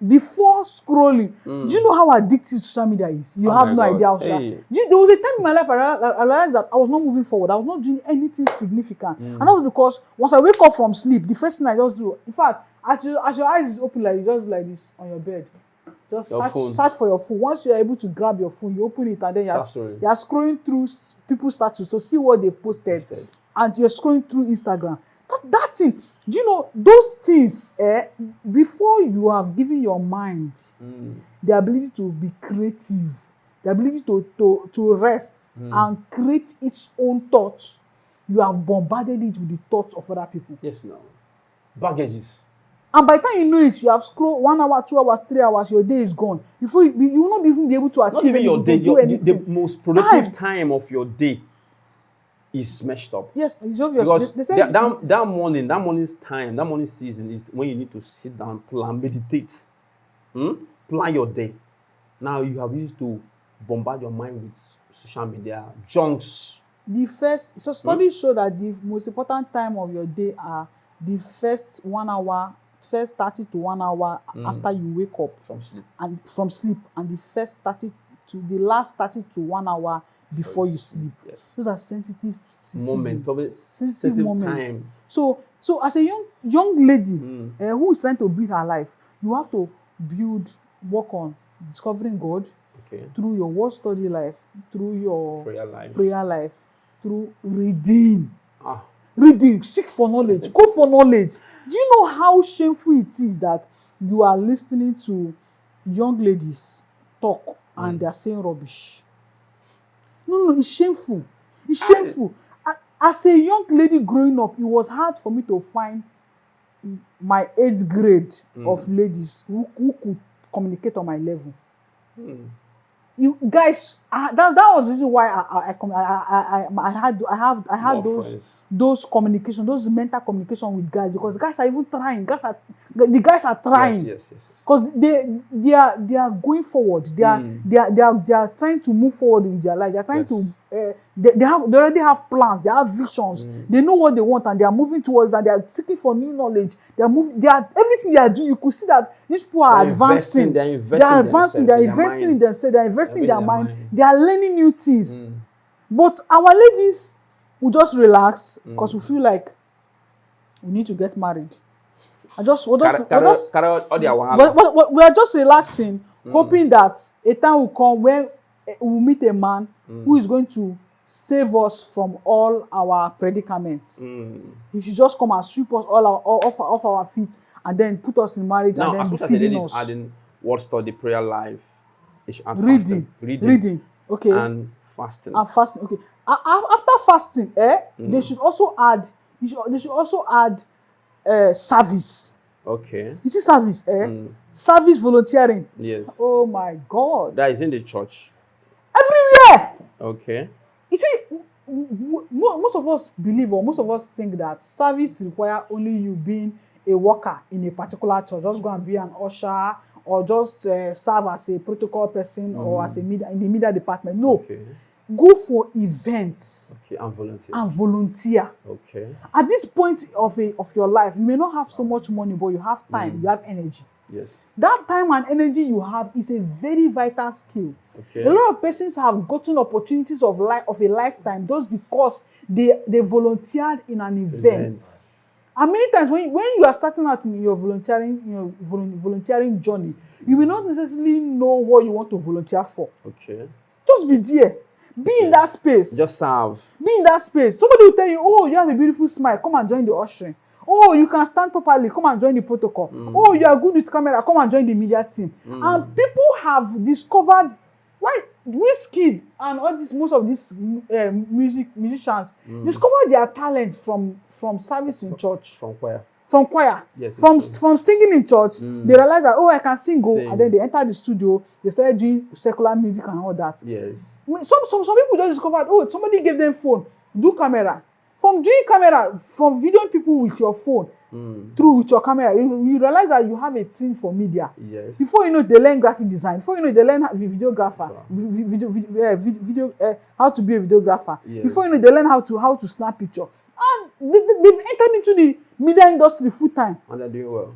before scrolling, do you know how addictive social media is? You Oh have my no God. idea how. Hey. There was a time in my life I realized that I was not moving forward. I was not doing anything significant, and that was because once I wake up from sleep, the first thing I just do, in fact, as your eyes is open, like you just like this on your bed, just Your phone. search for your phone. Once you're able to grab your phone, you open it, and then Start scrolling. you're scrolling through people's status to see what they've posted, and you're scrolling through Instagram. That thing, do you know those things? Before you have given your mind the ability to be creative, the ability to rest and create its own thoughts, you have bombarded it with the thoughts of other people. Yes, no. Baggages. And by the time you know it, you have scrolled 1 hour, 2 hours, 3 hours, your day is gone. Before you will not even be able to achieve Not even your anything, day. to do anything. The most productive time of your day is smashed up. Yes, it's obvious. Because They say that morning's time, that morning season is when you need to sit down, plan, meditate, plan your day. Now you have used to bombard your mind with social media junks. Studies show that the most important time of your day are the first 1 hour, first 30 to 1 hour after you wake up from sleep, and the first 30 to the last 30 to 1 hour before you sleep. Yes. Those are sensitive sensitive moments. time. So as a young lady who is trying to build her life, you have to work on discovering God through your word study life, through your prayer life, through reading. Reading, seek for knowledge, go for knowledge. Do you know how shameful it is that you are listening to young ladies talk and they are saying rubbish? No, it's shameful. It's shameful. As a young lady growing up, it was hard for me to find my age grade of ladies who could communicate on my level. You guys, that was the reason why I had those communication, those mental communication with guys, because guys are even trying. The guys are trying. Yes. Because they are going forward. They are trying to move forward in their life. They are trying to they already have plans. They have visions. They know what they want and they are moving towards that. They are seeking for new knowledge. They are moving. They are everything they are doing. You could see that these people are advancing. They are advancing. They are investing in themselves. They are investing in their mind. They are learning new things. But our ladies will just relax because we feel like we need to get married. We are just relaxing, hoping that a time will come when we will meet a man who is going to save us from all our predicaments. He should just come and sweep us all off our feet and then put us in marriage and then be feeding us. Adding word study, prayer life, reading, okay, and fasting. Okay. After fasting, they should also add. They should also add service. Okay. You see service, service volunteering. Yes. Oh my God. That is in the church. Everywhere. Okay. You see, most of us believe, or most of us think that service require only you being a worker in a particular church. Just go and be an usher, or just serve as a protocol person, or as in the media department. No. Okay. Go for events. Okay, and volunteer. Okay. At this point of your life, you may not have so much money, but you have time, you have energy. Yes. That time and energy you have is a very vital skill. Okay. A lot of persons have gotten opportunities of a lifetime just because they volunteered in an event. And many times when you are starting out in your volunteering journey, you will not necessarily know what you want to volunteer for. Okay. Just be there. Be in that space. Just serve. Be in that space. Somebody will tell you, oh, you have a beautiful smile. Come and join the ushering. Oh, you can stand properly. Come and join the protocol. Oh, you are good with camera. Come and join the media team. And people have discovered why Wizkid and most of these musicians discovered their talent from service in church. From choir. Yes, from singing in church, they realized that, oh, I can sing. And then they entered the studio. They started doing secular music and all that. Yes. Some people just discovered, oh, somebody gave them phone, do camera. From doing camera, from videoing people with your phone, through with your camera. You realize that you have a thing for media. Yes. Before you know, they learn graphic design. Before you know, they learn videographer, how to be a videographer. Yes. Before you know, they learn how to snap picture. And they've entered into the media industry full time. And they're doing well.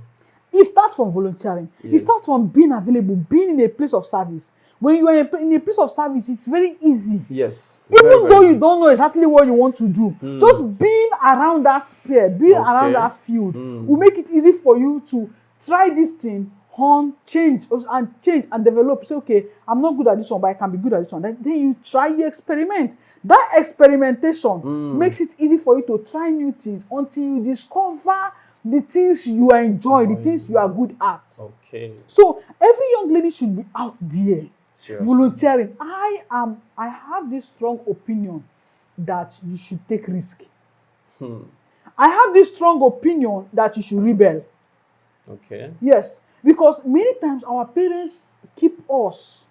It starts from volunteering. It Yes. starts from being available, being in a place of service. When you are in a place of service, it's very easy. Yes. Even though you don't know exactly what you want to do, just being around that sphere, being around that field, will make it easy for you to try this thing, change and develop. Say, okay, I'm not good at this one, but I can be good at this one. Then you try, you experiment. That experimentation makes it easy for you to try new things until you discover the things you enjoy, the things you are good at. Okay. So every young lady should be out there. Sure. Volunteering. I have this strong opinion that you should take risk. I have this strong opinion that you should rebel. Okay. Yes, because many times our parents keep us.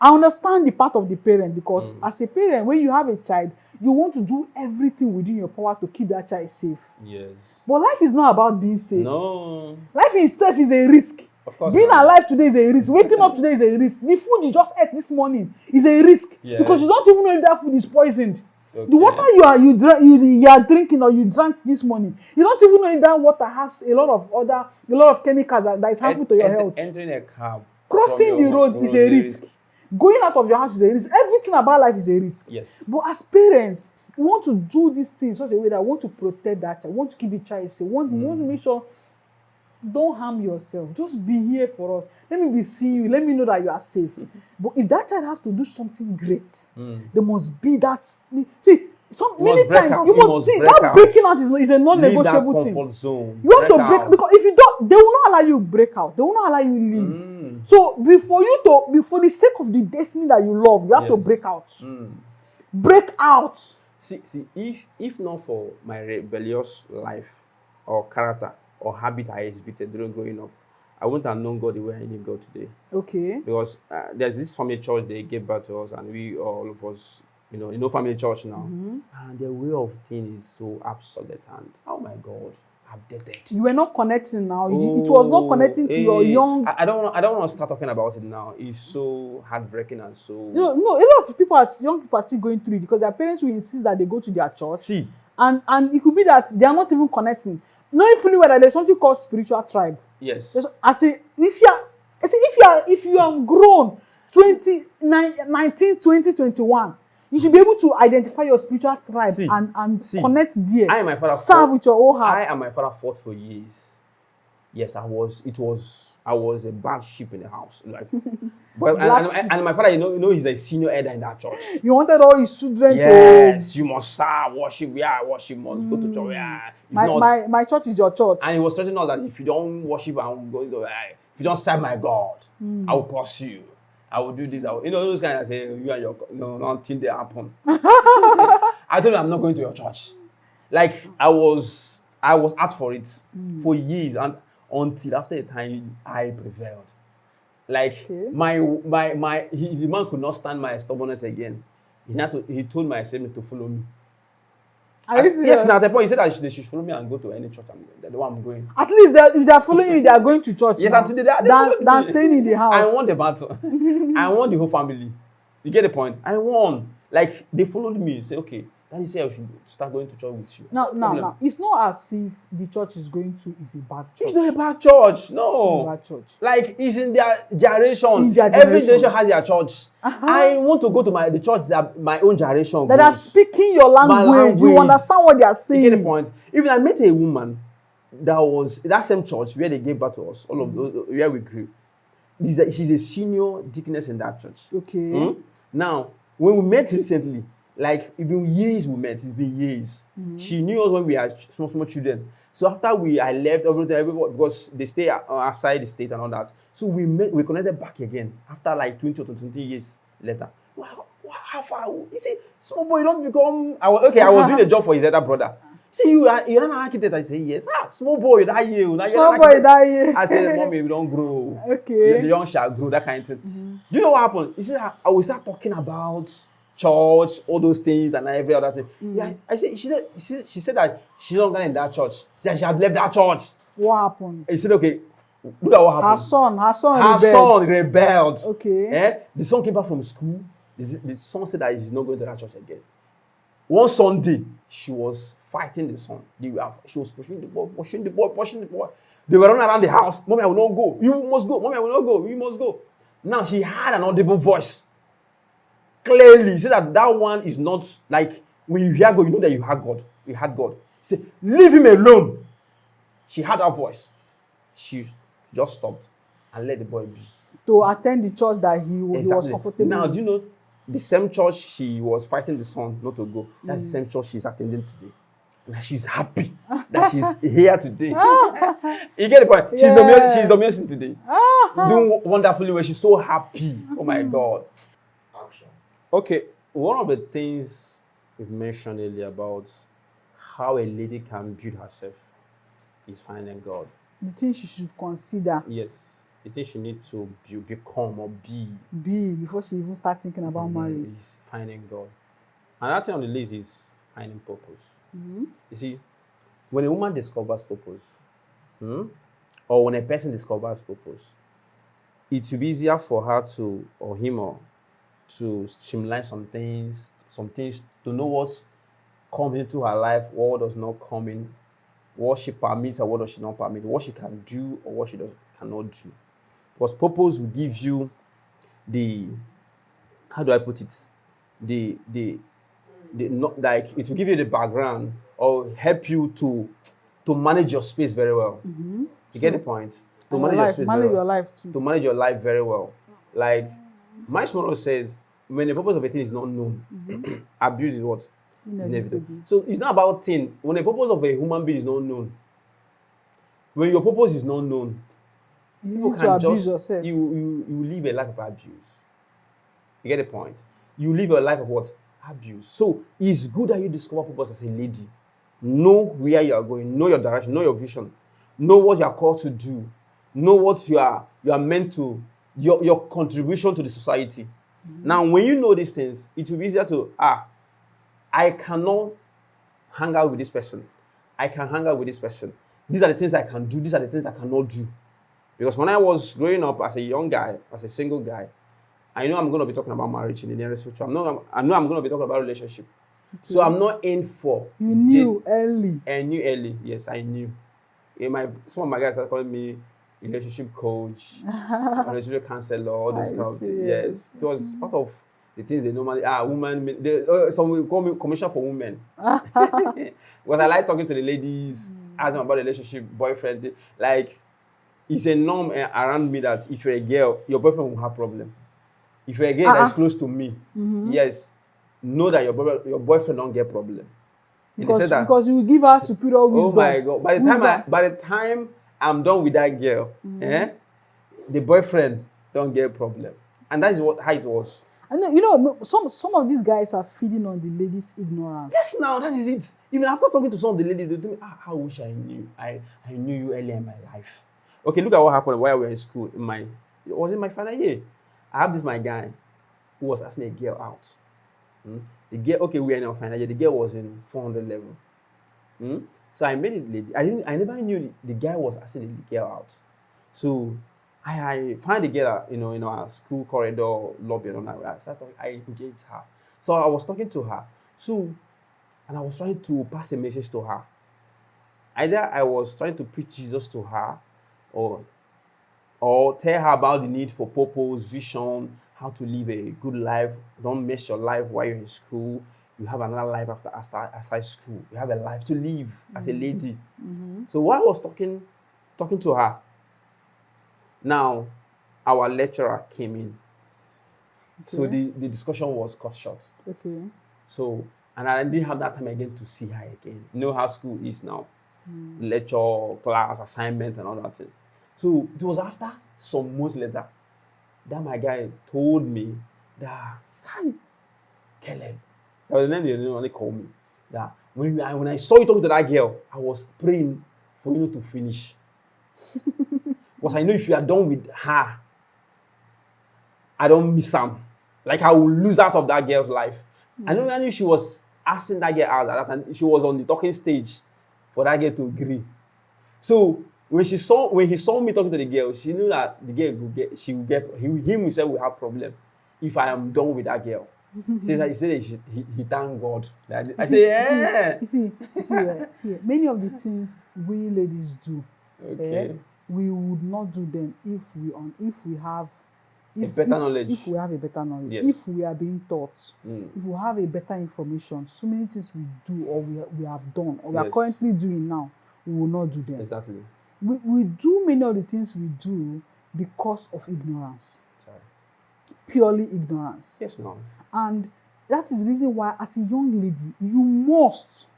I understand the part of the parent, because as a parent, when you have a child, you want to do everything within your power to keep that child safe. Yes. But life is not about being safe. No. Life itself is a risk. Of course. Being not. alive today is a risk. Waking up today is a risk. The food you just ate this morning is a risk. Yes. Because you don't even know if that food is poisoned. Okay. The water you are drinking or you drank this morning, you don't even know if that water has a lot of chemicals that is harmful to your health. Entering a cab. Crossing the road is a risk. Going out of your house is a risk. Everything about life is a risk. Yes. But as parents, we want to do these things in such a way that we want to protect that child, we want to keep the child safe, we want to make sure, don't harm yourself. Just be here for us. Let me be seeing you. Let me know that you are safe. But if that child has to do something great, there must be that. See, many times you must see that breaking out is a non-negotiable thing. Comfort zone. You have to break, because if you don't, they will not allow you break out. They will not allow you leave. So before the sake of the destiny that you love, you have to break out. Break out. See, if not for my rebellious life or character or habit I exhibited during growing up, I wouldn't have known God the way I knew God today. Okay. Because there's this family church, they gave birth to us, and we all of us, family church now. And their way of things is so absolute, and oh my God, updated. You were not connecting now. It was not connecting to your young. I don't want to start talking about it now. It's so heartbreaking and so. No, a lot of people, young people, are still going through it because their parents will insist that they go to their church. See, and it could be that they are not even connecting. Knowing fully well that there's something called spiritual tribe. yes. If you have grown 19, 20, 21, you should be able to identify your spiritual tribe and connect there. I and my father serve with your whole heart. I and my father fought for years. Yes, I was a bad sheep in the house. Like, but and my father, he's a senior elder in that church. He wanted all his children Yes, you must serve, worship, worship, must go to church, My church is your church. And he was threatening us that if you don't worship and go to, if you don't serve my God, I will curse you. I will do this. Those kind of say you and your nothing they happen. I told him I'm not going to your church. Like I was out for it for years, and until after a time I prevailed. Like the man could not stand my stubbornness again. He told my siblings to follow me. Yes, now at the point he said that they should follow me and go to any church the one I'm going. At least if they are following you, they are going to church. Yes, until they staying in the house. I won the battle. I won the whole family. You get the point? I won. Like they followed me. Say, okay, Daddy said I should start going to church with you. Now. It's not as if the church is going to is a bad church. It's not a bad church. No. It's a bad church. Like it's in their generation. Every generation has their church. I want to go to the church that my own generation. That are speaking your language. You understand what they are saying. You get the point? Even I met a woman that was that same church where they gave birth to us, all of those, where we grew. She's a senior deaconess in that church. Okay. Now, when we met recently, like it's been years we met. It's been years. She knew us when we were small children. So after I left everybody because they stay outside the state and all that. So we connected back again after like 20 or 20 years later. Wow, how far? You see, small boy, you don't become. I was doing a job for his elder brother. See, you're an architect. I say yes. Small boy, that year. Small boy, that year. I said, Mommy, we don't grow. Okay. The young shall grow. That kind of thing. Do you know what happened? You see, I will start talking about church, all those things, and every other thing. Yeah, I said she said that she's not going in that church. She said she had left that church. What happened? He said, okay, look at what happened. Her son Her rebelled. son rebelled. Okay. The son came back from school. The son said that he's not going to that church again. One Sunday, she was fighting the son. She was pushing the boy. They were running around the house. Mommy, I will not go. You must go. Mommy, I will not go. You must go. Now she had an audible voice. Clearly, say that one is not like when you hear God, you know that you had God. You had God. Say, leave him alone. She had her voice. She just stopped and let the boy be. To attend the church that he was comfortable Now, with. do you know the same church she was fighting the son not to go? That's the same church she's attending today. And she's happy that she's here today. You get the point? She's the music today. Doing wonderfully well. She's so happy. Oh my God. Action. Okay, one of the things we've mentioned earlier about how a lady can build herself is finding God. The thing she should consider. Yes, the thing she needs to become or be before she even start thinking about marriage. is finding God. Another thing on the list is finding purpose. You see, when a woman discovers purpose, or when a person discovers purpose, it will be easier for her to, or him, or to streamline some things to know what comes into her life, what does not come in, what she permits or what does she not permit, what she can do or what she cannot do. Because purpose will give you how do I put it? Not like it will give you the background or help you to manage your space very well. You get the point? To manage your space very well. Your life too. To manage your life very well. Like Miles Monroe says, when the purpose of a thing is not known, abuse is what? Inevitable. So it's not about thing. When the purpose of a human being is not known, when your purpose is not known, you need to abuse yourself. You live a life of abuse. You get the point? You live a life of what? Abuse. So it's good that you discover purpose as a lady. Know where you are going, know your direction, know your vision, know what you are called to do, know what you are meant to, your contribution to the society. Now, when you know these things, it will be easier to I cannot hang out with this person. I can hang out with this person. These are the things I can do. These are the things I cannot do. Because when I was growing up as a young guy, as a single guy, I know I'm going to be talking about marriage in the nearest future. I know I'm going to be talking about relationship. Okay. So I'm not in for. You knew early. I knew early. Yes, I knew. Some of my guys are calling me relationship coach, relationship counselor, all those kind of things. Yes, it was part of the things they normally women. Some will call me commission for women. Because I like talking to the ladies, ask them about relationship, boyfriend. Like, it's a norm around me that if you're a girl, your boyfriend will have problem. If you're a girl that's close to me, yes, know that your boyfriend don't get problem. Because you will give her superior wisdom. Oh my God! By the time I'm done with that girl, the boyfriend don't get problem, and that is how it was. And you know, some of these guys are feeding on the ladies' ignorance. Yes, now that is it. Even after talking to some of the ladies, they tell me, "I wish I knew. I knew you earlier in my life." Okay, look at what happened while we were in school. It was in my final year. I have my guy who was asking a girl out. The girl, okay, we are in our final year. The girl was in 400 level. So I made it lady. I never knew the guy was asking the girl out. So I find the girl, in our school corridor lobby and all that. I engaged her. So I was talking to her. And I was trying to pass a message to her. Either I was trying to preach Jesus to her, or tell her about the need for purpose, vision, how to live a good life. Don't mess your life while you're in school. You have another life after school. You have a life to live as a lady. So while I was talking to her, now our lecturer came in. Okay. So the discussion was cut short. Okay. So, and I didn't have that time again to see her again. You know how school is now. Lecture, class, assignment, and all that thing. So it was after some months later that my guy told me that, Caleb, that was the name they only call me, that when I saw you talking to that girl, I was praying for you to finish. Because I know if you are done with her, I don't miss her. Like I will lose out of that girl's life. I knew she was asking that girl out at that time. She was on the talking stage for that girl to agree. So when he saw me talking to the girl, she knew that the girl would get him himself will have problem if I am done with that girl. He said he thanked God. I say, yeah. See, many of the things we ladies do, Okay. we would not do them if we have better knowledge. If we have a better knowledge, Yes. if we are being taught, if we have a better information, so many things we do or we have done or we are Yes. currently doing now, we will not do them. Exactly. We do many of the things we do because of ignorance. Sorry. Purely ignorance. Yes, no. And that is the reason why, as a young lady, you must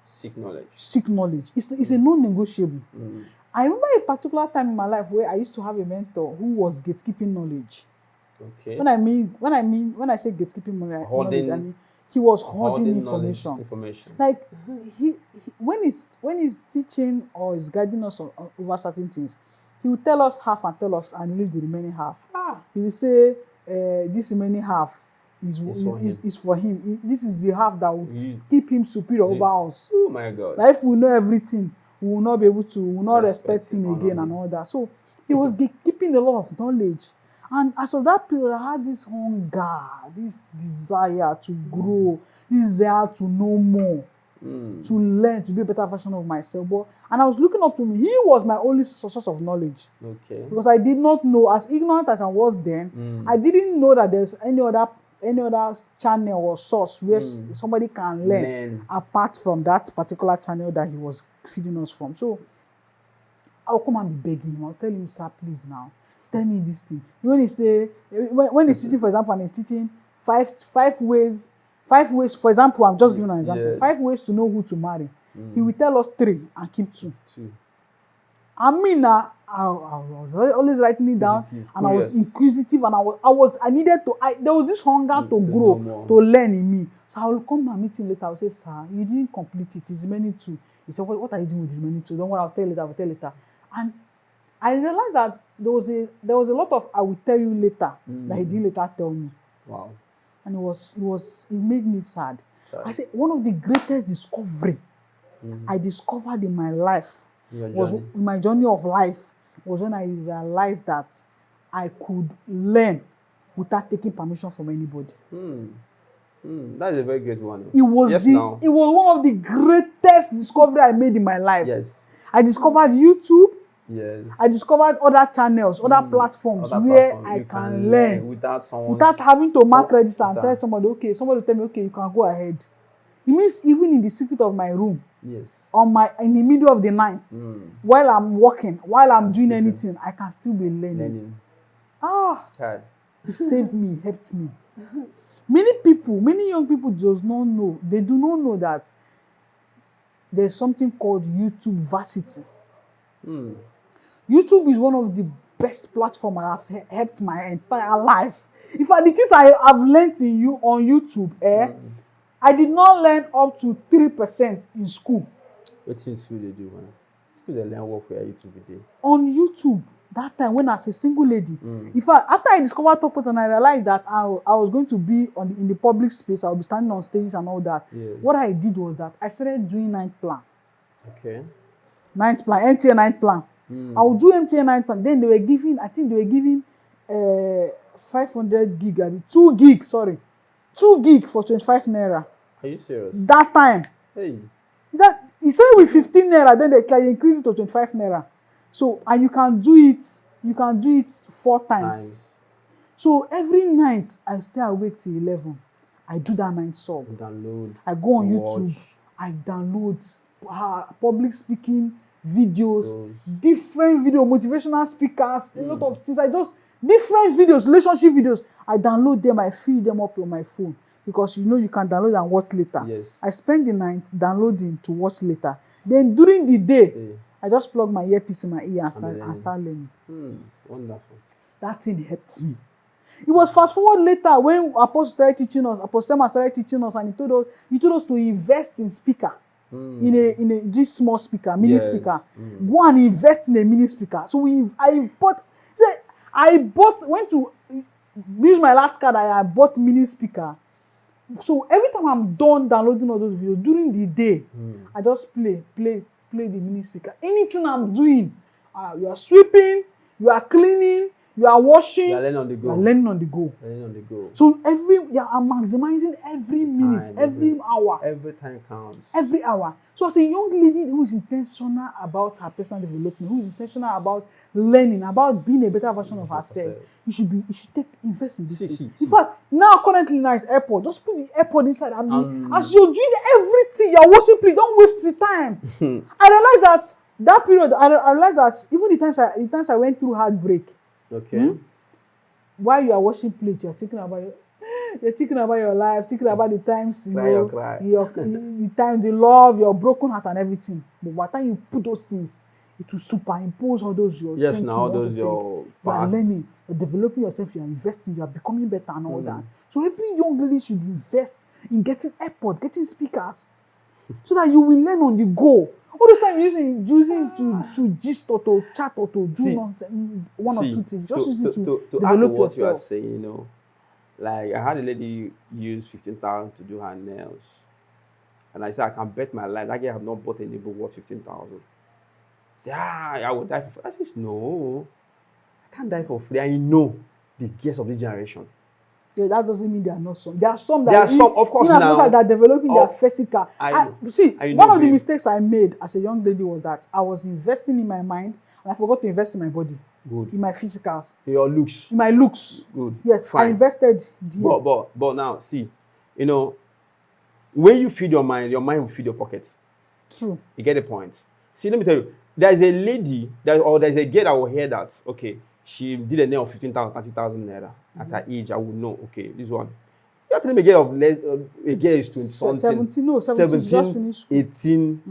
Seek knowledge. seek knowledge. It's a non-negotiable. I remember a particular time in my life where I used to have a mentor who was gatekeeping knowledge. Okay. When I say gatekeeping knowledge, I mean he was hoarding information. Like when he's teaching or is guiding us over certain things, he will tell us half and tell us and leave the remaining half. He will say this remaining half is for him. This is the half that will keep him superior over us. Oh my God. Like if we know everything, we will not be able to, we will not respect him again and all that. So he was keeping a lot of knowledge. And as of that period, I had this hunger, this desire to grow, this desire to know more, to learn, to be a better version of myself. And I was looking up to him. He was my only source of knowledge. Okay. Because I did not know, as ignorant as I was then, I didn't know that there's any other channel or source where somebody can learn apart from that particular channel that he was feeding us from. So I'll come and be begging him. I'll tell him, sir, please now, tell me this thing. When he say, when he's teaching, for example, and he's teaching five ways, for example, I'm just giving an example, 5 ways to know who to marry. He will tell us 3 and keep 2. I mean, I was always writing it down, and I was inquisitive, and I needed to, there was this hunger to grow, to learn in me. So I will come and meet him later. I will say, sir, you didn't complete it. It's remaining 2. He said, what are you doing with the remaining 2? Don't worry, I'll tell you later. And I realized that there was a lot of I will tell you later that he didn't later tell me. Wow. And it made me sad. Sorry. I said one of the greatest discovery I discovered in my life in my journey of life was when I realized that I could learn without taking permission from anybody. That is a very great one. It was one of the greatest discovery I made in my life. Yes. I discovered YouTube. Yes. I discovered other channels, other platforms where I can learn without having to mark register and tell somebody, somebody tell me, okay, you can go ahead. It means even in the secret of my room, yes, in the middle of the night, while I'm walking, while I'm doing anything, I can still be learning. It saved me, helped me. Many young people do not know that there's something called YouTube varsity. YouTube is one of the best platforms I have helped my entire life. In fact, the things I have learned on YouTube, I did not learn up to 3% in school. What things do they do? School they learn work for YouTube today. On YouTube, that time when I was a single lady, in fact, after I discovered purpose and I realized that I was going to be in the public space, I would be standing on stages and all that. Yes. What I did was that I started doing night plan. Okay. Night plan, MTN night plan. I would do MTN night plan. Then they were giving 500 gig, 2 gig, sorry. 2 gig for 25 naira. Are you serious? That time. Hey. He said with 15 naira, then they can increase it to 25 naira. So, and you can do it 4 times. Nice. So every night I stay awake till 11. I do that night sub. Download. I go on YouTube. I download public speaking videos, different video, motivational speakers, a lot of things. Different videos, relationship videos. I download them, I fill them up on my phone because you can download and watch later. Yes. I spend the night downloading to watch later. Then during the day, I just plug my earpiece in my ear and start learning. Wonderful. That thing helped me. It was fast forward later when Apostle started teaching us, and he told us to invest in speaker. In this small speaker, mini speaker. Go and invest in a mini speaker. So I went to use my last card. I bought mini speaker. So every time I'm done downloading all those videos during the day, I just play the mini speaker. Anything I'm doing, you are sweeping, you are cleaning, you are washing, You are learning on the you go. are learning on the go. Learning on the go. So I'm maximizing every minute, Time, every hour. Every time counts. Every hour. So as a young lady who is intentional about her personal development, who is intentional about learning, about being a better version of herself, you should invest in this thing. In fact, currently it's airpod. Just put the airpod inside. As you're doing everything, you're watching, please don't waste the time. I realized that period, I realized that even the times I went through heartbreak. Okay. While you are washing plates, you're thinking about your life, thinking about the times the time, the love, your broken heart and everything. But by the time you put those things, it will superimpose all those your yes, thinking, now those your you are learning, you're developing yourself, you are investing, you are becoming better and all that. So every young lady should invest in getting airpod, getting speakers, so that you will learn on the go. All the time using to gist or to chat or to do nonsense, one or two things. Just use it to develop add to what yourself. you are saying, like I had a lady use 15,000 to do her nails, and I said I can bet my life that girl have not bought any book worth 15,000. Say I would die for free. I said no, I can't die for free. I know the gears of this generation. Yeah, that doesn't mean there are not some. There are some that of course now that are developing their physical. One of the mistakes I made as a young lady was that I was investing in my mind and I forgot to invest in my body. Good. In my physicals. In your looks. In my looks. Good. Yes, fine. I invested there. But now see, when you feed your mind will feed your pocket. True. You get the point. See, let me tell you, there's a lady there's a girl that will hear that, okay, she did a nail of 15,000, 30,000 naira. At her age, I would know, okay, this one. You're telling me a girl is 20 something. 17, just finished 18,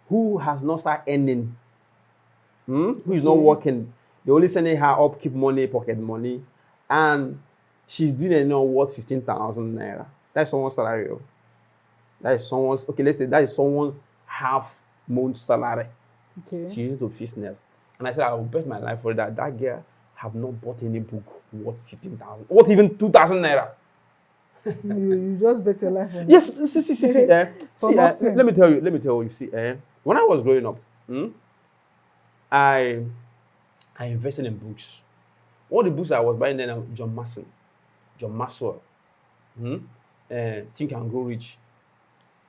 who has not started earning, who is not working. They only sending her up, keep money, pocket money, and she's doing a nail worth 15,000 naira. That's someone's salary. That is someone's, okay, let's say that is someone's half-month salary. Okay. She used to fix nails. And I said, I will bet my life for that girl have not bought any book worth 15,000, what even 2,000 naira. you just bet your life on it. Yes, see, let me tell you, see, when I was growing up, I invested in books. All the books I was buying then, John Maxwell, Think and Grow Rich,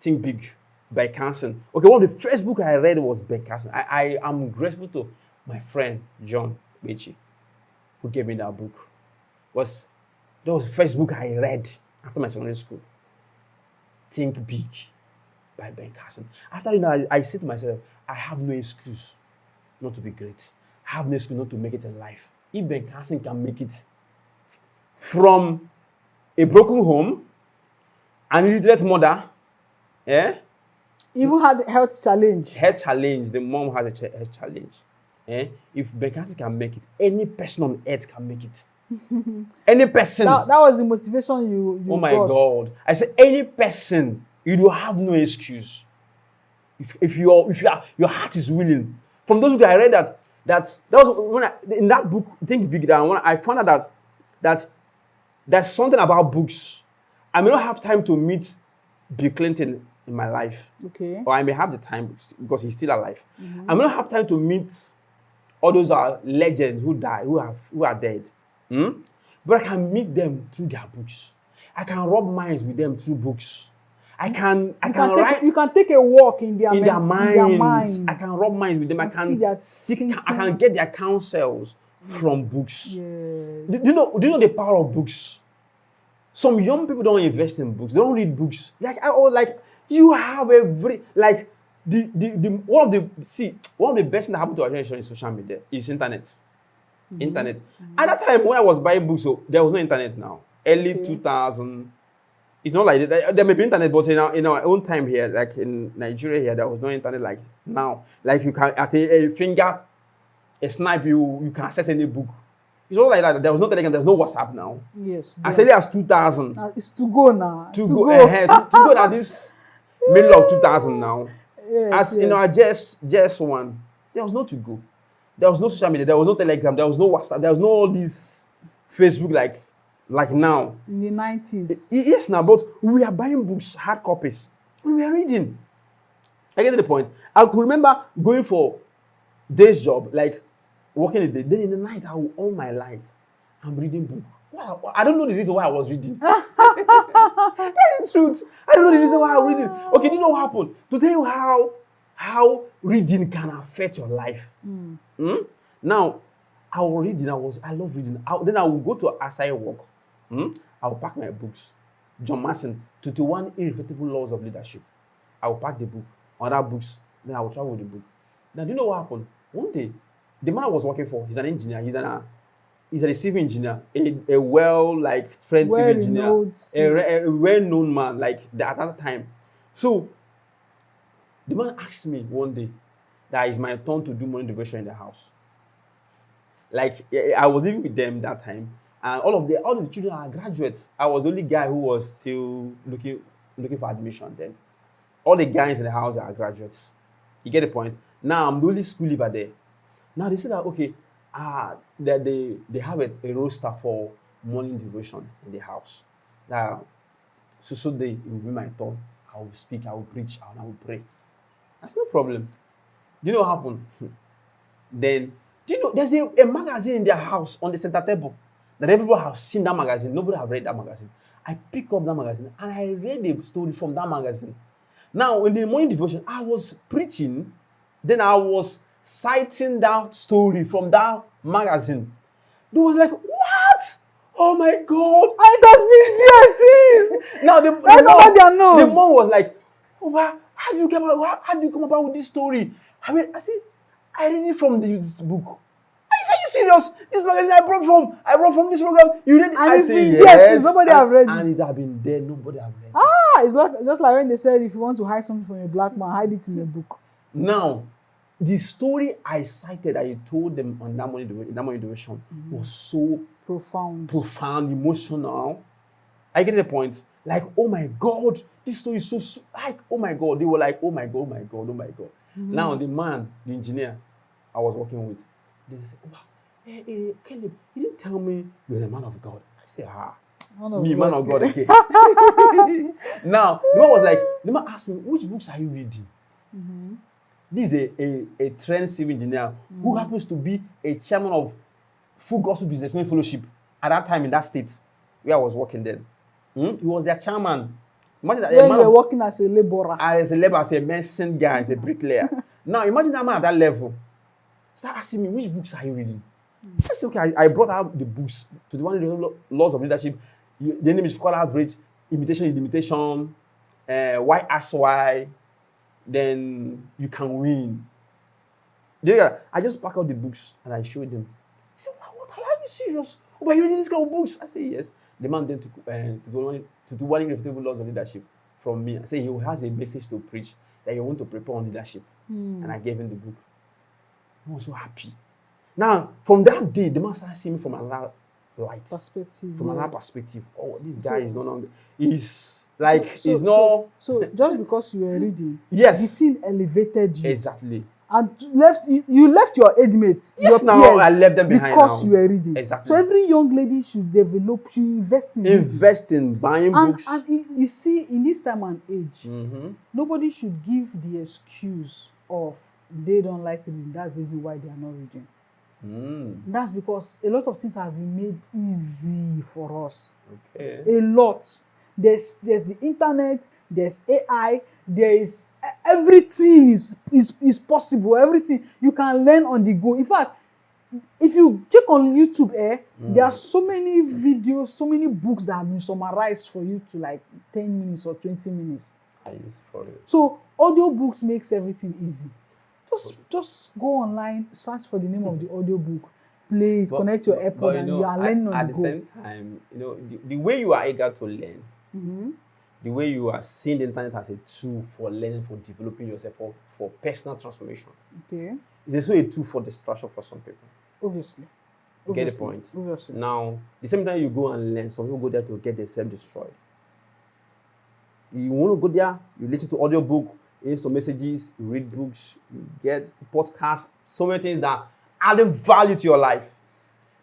Think Big, by Carson. Okay, one of the first book I read was by Carson. I am grateful to my friend John Bechi, who gave me that book. That was the first book I read after my secondary school. Think Big by Ben Carson. After I said to myself, I have no excuse not to be great. I have no excuse not to make it in life. If Ben Carson can make it from a broken home, an illiterate mother, even had health challenge. The mom has a health challenge. If Ben Carson can make it, any person on earth can make it. Any person. That was the motivation you oh my got. God! I said any person. You do have no excuse. If your heart is willing. From those books I read that was when in that book Think Big that when I found out that there's something about books. I may not have time to meet Bill Clinton in my life. Okay. Or I may have the time because he's still alive. I may not have time to meet all those are legends who die, who are dead. But I can meet them through their books. I can rub minds with them through books. You can take a walk in their mind. I can rub minds with them. I can get their counsels from books. Yes. Do you know the power of books? Some young people don't invest in books. They don't read books. You have one of the best thing that happened to our generation is social media, is internet. Internet. At that time when I was buying books, there was no internet now. Early 2000. It's not like that. There may be internet, but in our own time here, like in Nigeria here, there was no internet like now. Like you can at a finger, a snipe, you can access any book. It's all like that. There was no Telegram, there's no WhatsApp now. Yes. As early as 2000. It's to go now. To go ahead. To go now this middle of 2000 now. Yes, in our just one, there was no to go. There was no social media, there was no Telegram, there was no WhatsApp, there was no all this Facebook like like now. In the 90s. Yes, now, but we are buying books, hard copies, and we are reading. I get to the point. I could remember going for day's job, like working in the day. Then in the night, I will on my light. I'm reading book. Wow, I don't know the reason why I was reading. That's the truth. I don't know the reason why I'm reading. Okay, do you know what happened? To tell you how reading can affect your life. Now, I was reading. I love reading. Then I will go to Asai walk. I will pack my books. John Mason, 21 Irrefutable Laws of Leadership. I will pack the book, other books. Then I will travel with the book. Now, do you know what happened? One day, the man I was working for, he's an engineer. He's a civil engineer, a friend civil engineer, a well-known man, at that time. So, the man asked me one day that it's my turn to do morning devotion in the house. Like, I was living with them that time, and all of the children are graduates. I was the only guy who was still looking for admission then. All the guys in the house are graduates. You get the point? Now, I'm the only school leaver there. Now, they said that, okay, that they have a roster for morning devotion in the house. Now, so day, it will be my turn. I will speak, I will preach, and I will pray. That's no problem. Do you know what happened? Then, do you know, there's a magazine in their house on the center table that everybody has seen that magazine. Nobody have read that magazine. I pick up that magazine and I read a story from that magazine. Now, in the morning devotion, I was preaching, then I was citing that story from that magazine. It was like, what? Oh my God! It has been there since. Now Right over their nose. The mom was like, oh, wow, how do you come about with this story? I said, I read it from this book. I said, you serious? This magazine I brought from this program. You read it? And it's been there since. Nobody have read it. And it has been there. Nobody have read it. It's just like when they said, if you want to hide something from a black man, hide it in a book. Now, the story I cited, I told them on that morning devotion was so profound, emotional. I get the point. Like, oh my God, this story is so like, oh my God. They were like, oh my God, oh my God, oh my God. Now, the engineer I was working with, they said, oh, hey, Caleb, you didn't tell me you're a man of God. I said, man of God, okay. Now, the man asked me, which books are you reading? This is a trained civil engineer who happens to be a chairman of Full Gospel Businessmen Fellowship at that time in that state where I was working then. He was their chairman. Imagine that. When you were working as a laborer. As a mason guy, as a bricklayer. Now, imagine that man at that level. Start asking me, which books are you reading? I said, okay, I brought out the books to the one laws of leadership. The name is called Average, Imitation is Limitation, Why Ask Why, then You Can Win. I just pack out the books and I showed them. He said, wow, are you serious? Oh, are you reading this kind of books? I said, yes. The man then took to do one irrefutable laws of leadership from me. I said he has a message to preach that you want to prepare on leadership. And I gave him the book. I was so happy. Now, from that day, the man started seeing me from another light. From another perspective. Oh, this guy is no longer. He's like, he's not. So, just because you were reading, yes, the thing elevated you. Exactly. And you left your age mates. Yes, your now I left them behind. Because now. You were reading. Exactly. So every young lady should invest in buying books. And you see, in this time and age, nobody should give the excuse of they don't like reading. That's the reason why they are not reading. That's because a lot of things have been made easy for us. Okay. A lot. There's the internet. There's AI. There is everything is possible. Everything you can learn on the go. In fact, if you check on YouTube, there are so many videos, so many books that have been summarized for you to like 10 minutes or 20 minutes. So audiobooks makes everything easy. Just go online, search for the name of the audiobook, play it, connect your AirPod, and you are learning on the go. At the same time, the way you are eager to learn, the way you are seeing the internet as a tool for learning, for developing yourself, for personal transformation. Okay. It's also a tool for distraction for some people. Obviously. You get the point? Obviously. Now, the same time you go and learn, some people go there to get themselves destroyed. You want to go there, you listen to audiobook, instant messages, you read books, you get podcasts, so many things that add value to your life.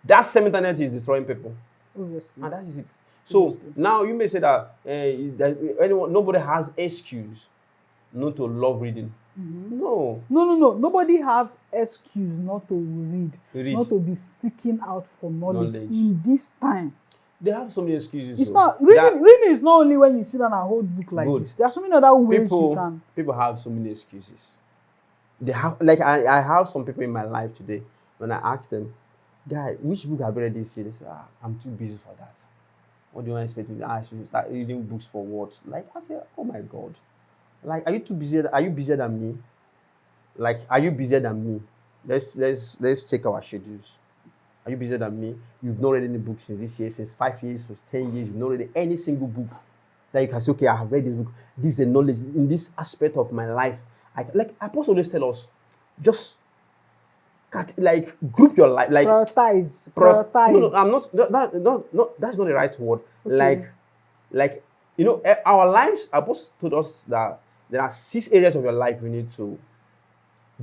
That same internet is destroying people. Obviously. And that is it. So Obviously. now you may say that, nobody has excuse not to love reading. No. No. Nobody have excuse not to read, Read. not to be seeking out for knowledge Knowledge. in this time. They have so many excuses. It's so not that reading is not only when you sit down and hold book like Good. this. There are so many other ways you can. people have so many excuses. They have, like, I have some people in my life today. When I ask them, guy, which book have you read this year? They say, I'm too busy for that. What do you expect me to ask you? Start reading books for what? Like, I say, oh my God. Like, are you too busy? Are you busier than me? Like, are you busier than me? Let's check our schedules. Are you busier than me? You've not read any books since this year, since 5 years, since 10 years. You've not read any single book that you can say, okay, I have read this book. This is a knowledge in this aspect of my life. Apostle always tell us, just group your life. Like, Prioritize. No, I'm not. That's not the right word. Okay. Like, our lives. Apostle told us that there are 6 areas of your life you need to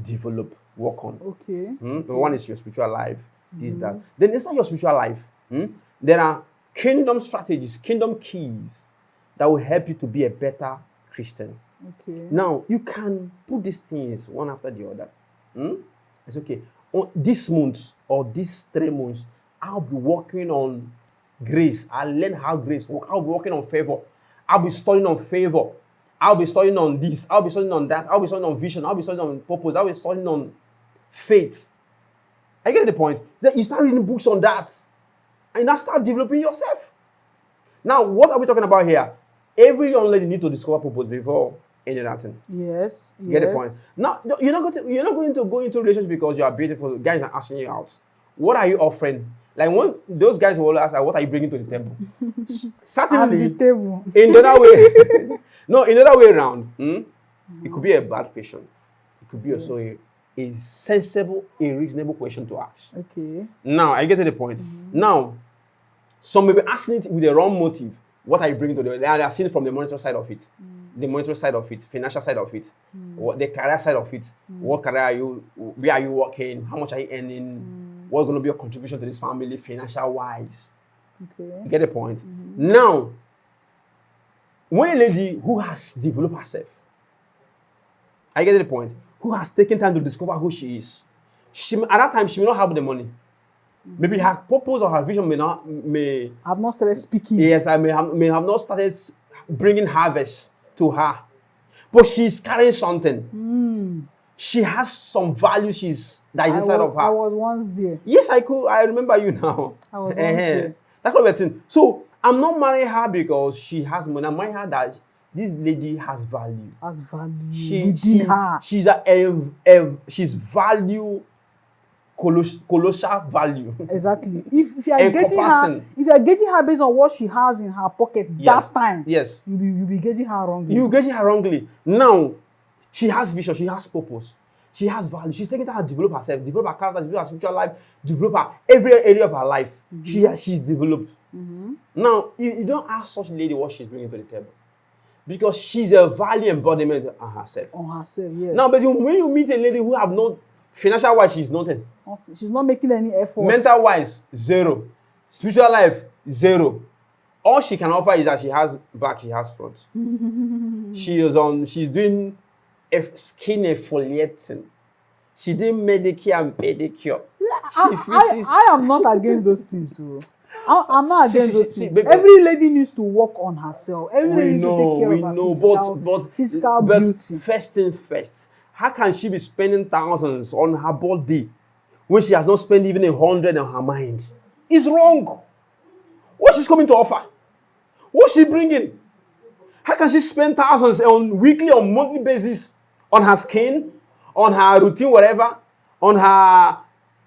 develop, work on. Okay. Number 1 is your spiritual life. This, that. Then it's not your spiritual life. There are kingdom strategies, kingdom keys that will help you to be a better Christian. Okay. Now, you can put these things one after the other. It's okay. This month or these 3 months, I'll be working on grace. I'll learn how grace works. I'll be working on favor. I'll be studying on favor. I'll be studying on this. I'll be studying on that. I'll be studying on vision. I'll be studying on purpose. I'll be studying on faith. I get the point. So you start reading books on that. And you now start developing yourself. Now, what are we talking about here? Every young lady needs to discover purpose before any other thing. Yes. Get the point. Now, you're not going to go into relationship because you are beautiful. Guys are asking you out. What are you offering? Like, when those guys will ask, what are you bringing to the table? Certainly, At the table. in the other way, no, in the other way around. It could be a bad question. It could be also a sensible, a reasonable question to ask. Okay. Now, I get to the point. Now, some may be asking it with the wrong motive. What are you bringing to the table? They are seeing it from the monetary side of it, the monetary side of it, financial side of it, what the career side of it. What career are you? Where are you working? How much are you earning? What's going to be your contribution to this family, financial wise? Okay. You get the point? Now, when a lady who has developed herself, I get the point, who has taken time to discover who she is, at that time she may not have the money. Maybe her purpose or her vision may I've not started speaking. yes, I may have not started bringing harvest to her, but she's carrying something. She has some value that is inside of her. I was once there. Yes, I remember you now. I was once there. That's what we're saying. So I'm not marrying her because she has money. I'm marrying her that this lady has value. Has value within her. She's value. Colossal value. Exactly. If you are getting her based on what she has in her pocket that time, yes, you'll be getting her wrongly. You're getting her wrongly. Now, she has vision, she has purpose, she has value. She's taking time to develop herself, develop her character, develop her spiritual life, develop her every area of her life. She's developed. Now, you don't ask such a lady what she's bringing to the table, because she's a value embodiment on herself. On herself, yes. Now, but when you meet a lady who have no financial wise, she's nothing. She's not making any effort. Mental wise, 0. Spiritual life, 0. All she can offer is that she has back, she has front. She's doing skin exfoliating. She did Medicare and pedicure. I am not against those things. So. I'm not against those things. Baby, every lady needs to work on herself. Every lady needs to take care of her physical beauty. First thing first. How can she be spending thousands on her body when she has not spent even 100 on her mind? It's wrong. What she's coming to offer? What's she bringing? How can she spend thousands on weekly or monthly basis on her skin, on her routine, whatever, on her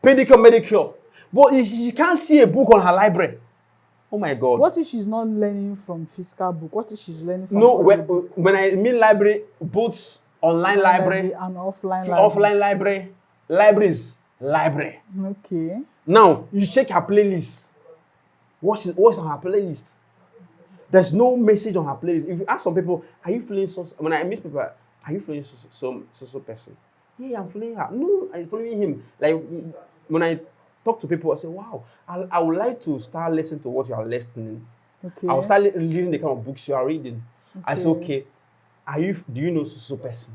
pedicure, manicure, but she can't see a book on her library? Oh my God. What if she's not learning from physical book? What if she's learning from when I mean library, both online library and offline library. Libraries, library. Okay. Now, you check her playlist. What's on her playlist? There's no message on her playlist. If you ask some people, are you feeling so... When I meet people, are you feeling so person? Yeah, I'm feeling her. No, I'm following him. Like, when I talk to people and say, wow, I would like to start listening to what you are listening. Okay. I will start reading the kind of books you are reading. I say, Okay. okay, do you know so person?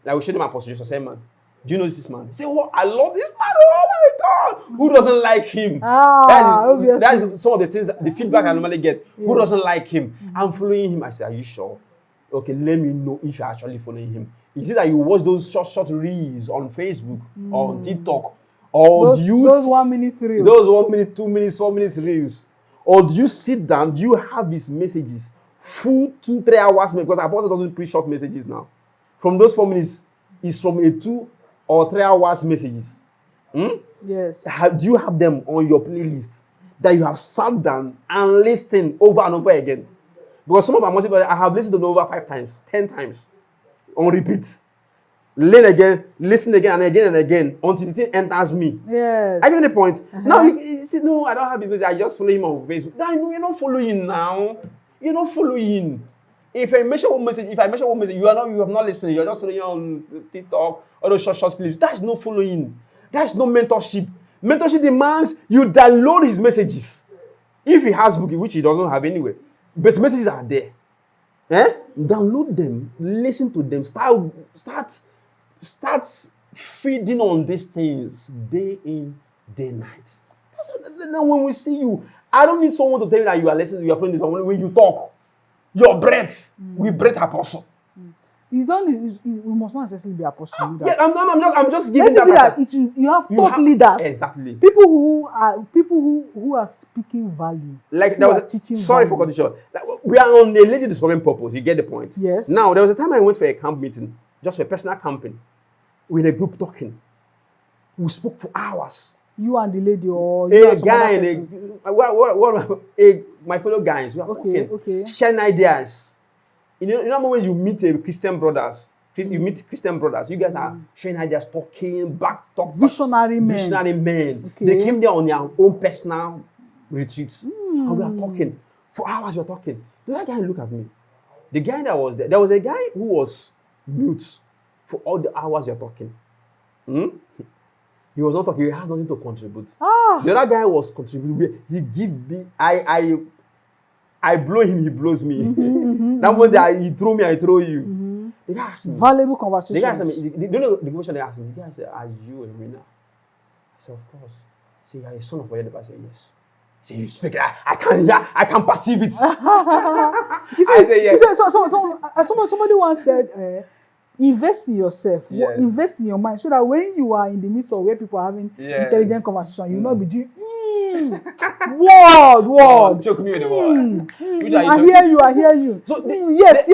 Like we showed them Apostle Joseph, I say, man, do you know this man? He say, what? I love this man. Oh my God. Who doesn't like him? Obviously. That is some of the things, the feedback I normally get. Yes. Who doesn't like him? I'm following him. I say, are you sure? Okay, let me know if you're actually following him. Is it that you watch those short reels on Facebook or on TikTok? Or do you those 1 minute reels? Those 1 minute, 2 minutes, 4 minutes reels? Or do you sit down? Do you have his messages? Full 2-3 hours? Because Apostle doesn't preach short messages now. From those 4 minutes, it's from a 2 or 3 hours messages. Yes. Do you have them on your playlist that you have sat down and listened over and over again? Because some of our messages, I have listened to them over 5 times, 10 times on repeat. Learn again, listen again and again until the thing enters me. Yes. I get the point. Now you see, no, I don't have business. I just follow him on Facebook. I know you're not following now. You're not following. If I mention one message, you have not listened. You're just following on TikTok, all those short clips. That's no following. That's no mentorship. Mentorship demands you download his messages. If he has book, which he doesn't have anyway, but messages are there. Download them, listen to them, start feeding on these things day in, day night. Then when we see you, I don't need someone to tell you that you are listening, you are following. When you talk, your breath, we breathe Apostle. You must not necessarily be apostle. Yeah, I'm just giving that. You have thought leaders. Exactly. People who are speaking value. Like there was teaching. Sorry for cutting short. We are on a lady discovering purpose. You get the point. Yes. Now there was a time I went for a camp meeting, just for a personal camping, with a group talking. We spoke for hours. You and the lady, or you a and some guy other and person? my fellow guys. We are talking, okay. sharing ideas. You know when you meet Christian brothers, you meet Christian brothers. You guys are sharing ideas, talking. Visionary men. Okay. They came there on their own personal retreats, and we are talking for hours. We are talking. The other guy look at me. The guy that was there was a guy who was mute for all the hours you're talking. He was not talking. He has nothing to contribute. The other guy was contributing. He give me. I blow him. He blows me. That one he throw me. I throw you. The guy asked me. Valuable conversation. The guy asked me. You know the question they asked me. The guy said, "Are you a winner?" I said, "Of course." He said, "You are a son of Oyedeba." I said, "Yes." He said, "You speak. I can hear. I can perceive it." I said, "Yes." He said, somebody once said, invest in yourself, invest in your mind, so that when you are in the midst of where people are having intelligent conversation, you will not be doing word. Choke me with the word. I hear you. So yes.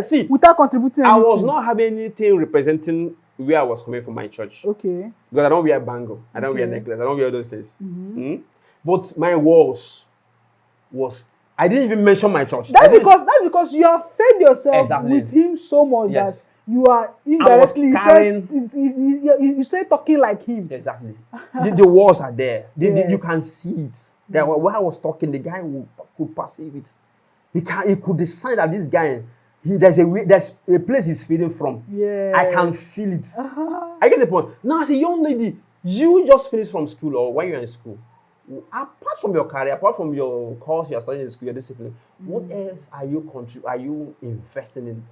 See, without contributing anything. I was not having anything representing where I was coming from my church. Okay. Because I don't wear bangle, I don't wear necklace, I don't wear those things. But my walls was. I didn't even mention my church. That's because you have fed yourself with him so much that you are indirectly you say talking like him. Exactly. the walls are there. You can see it. When I was talking, the guy could perceive it. He could decide that this guy, there's a place he's feeding from. Yeah. I can feel it. I get the point. Now, as a young lady, you just finished from school, or when you're in school, apart from your career, apart from your course you're studying in school, your discipline, what else are you investing in?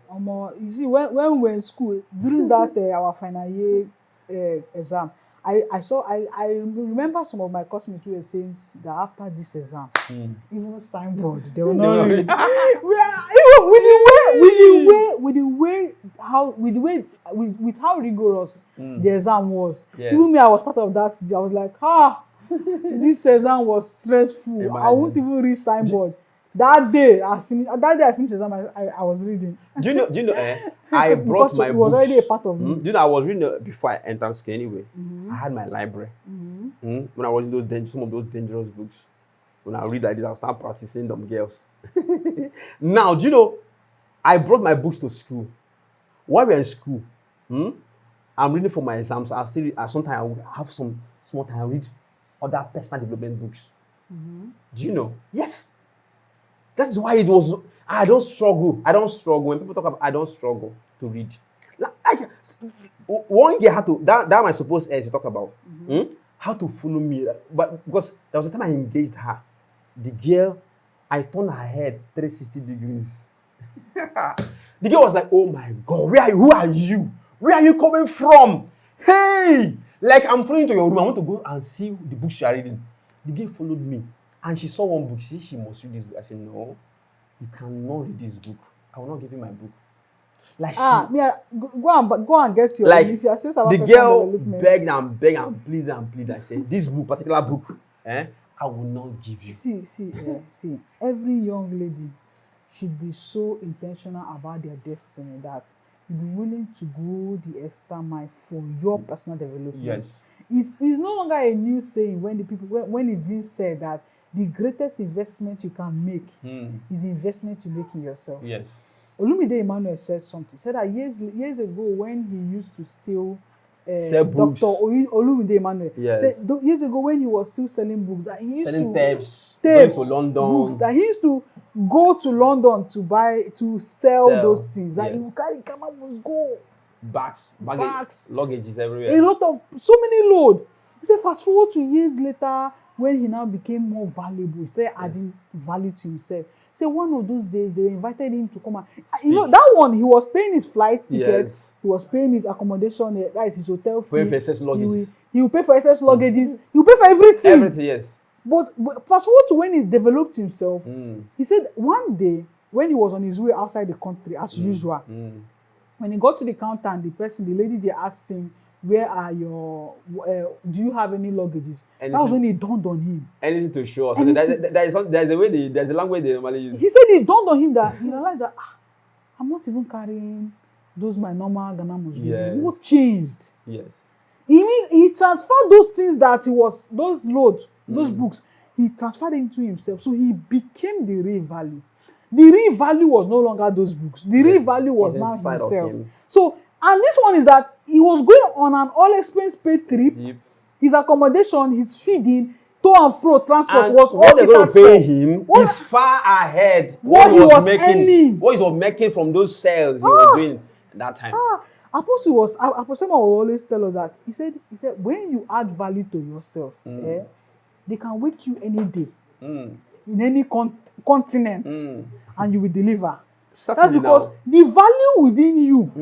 You see, when we were in school, during that our final year exam, I remember some of my classmates who were saying that after this exam, even signboard, they will not read. With how rigorous the exam was. Yes. Even me, I was part of that. I was like, this exam was stressful. Imagine. I won't even read signboard. That day I finished exam. I was reading. Do you know? I brought my books. It was already a part of me. Do you know? I was reading before I entered school anyway. I had my library. When I was in some of those dangerous books. When I read like this, I'll start practicing them girls. Now, do you know? I brought my books to school. While we're in school, I'm reading for my exams. Sometimes I will have some small time. I read other personal development books. Do you know? Yes. That is why it was. I don't struggle. When people talk about, I don't struggle to read. One year had to. That I suppose as you talk about. how to follow me. But because there was a time I engaged her, the girl, I turned her head 360 degrees. The girl was like, oh my God, who are you? Where are you coming from? Hey! Like, I'm following to your room. I want to go and see the books you are reading. The girl followed me. And she saw one book. She must read this book. I said, no, you cannot read this book. I will not give you my book. Like go and get your like if you are serious about the personal girl development. begged and pleaded. I said, this book, particular book, I will not give you. See, every young lady should be so intentional about their destiny that you be willing to go the extra mile for your personal development. Yes. It's no longer a new saying when it's being said that the greatest investment you can make is investment you make in yourself. Yes. Olumide Emmanuel said something. He said that years ago when he used to steal sell books. Dr. Olumide Emmanuel. Yes. Said, years ago when he was still selling books, that he used selling to tapes, going to London. books, that he used to go to London to sell those things. That he would carry camera, must go. Bags, luggages everywhere. A lot of so many load. He said fast forward to years later when he now became more valuable. He said adding value to himself. He said one of those days they invited him to come and that one he was paying his flight ticket, he was paying his accommodation, that is his hotel fee. Paying for excess luggages. He will pay for excess luggages. He will pay for everything. Everything, yes. But fast forward to when he developed himself. He said one day when he was on his way outside the country as usual. When he got to the counter and the lady there asked him, where are your, do you have any luggages? Anything, that was when it dawned on him. Anything to show us. There's a language they normally use. He said it dawned on him that he realized that I'm not even carrying those my normal Ghana Muslim. Yes. What changed? Yes. He means he transferred those things that he was, those loads, those books, he transferred into himself. So he became the real value. The real value was no longer those books. The real value was now himself. So, and this one is that he was going on an all-expense paid trip. Yep. His accommodation, his feeding, to and fro transport and was all they're going to pay him is far ahead what he was making. What he was making from those sales he was doing at that time. Apostle will always tell us that he said when you add value to yourself, they can wake you any day in any continent and you will deliver. That's because the value within you,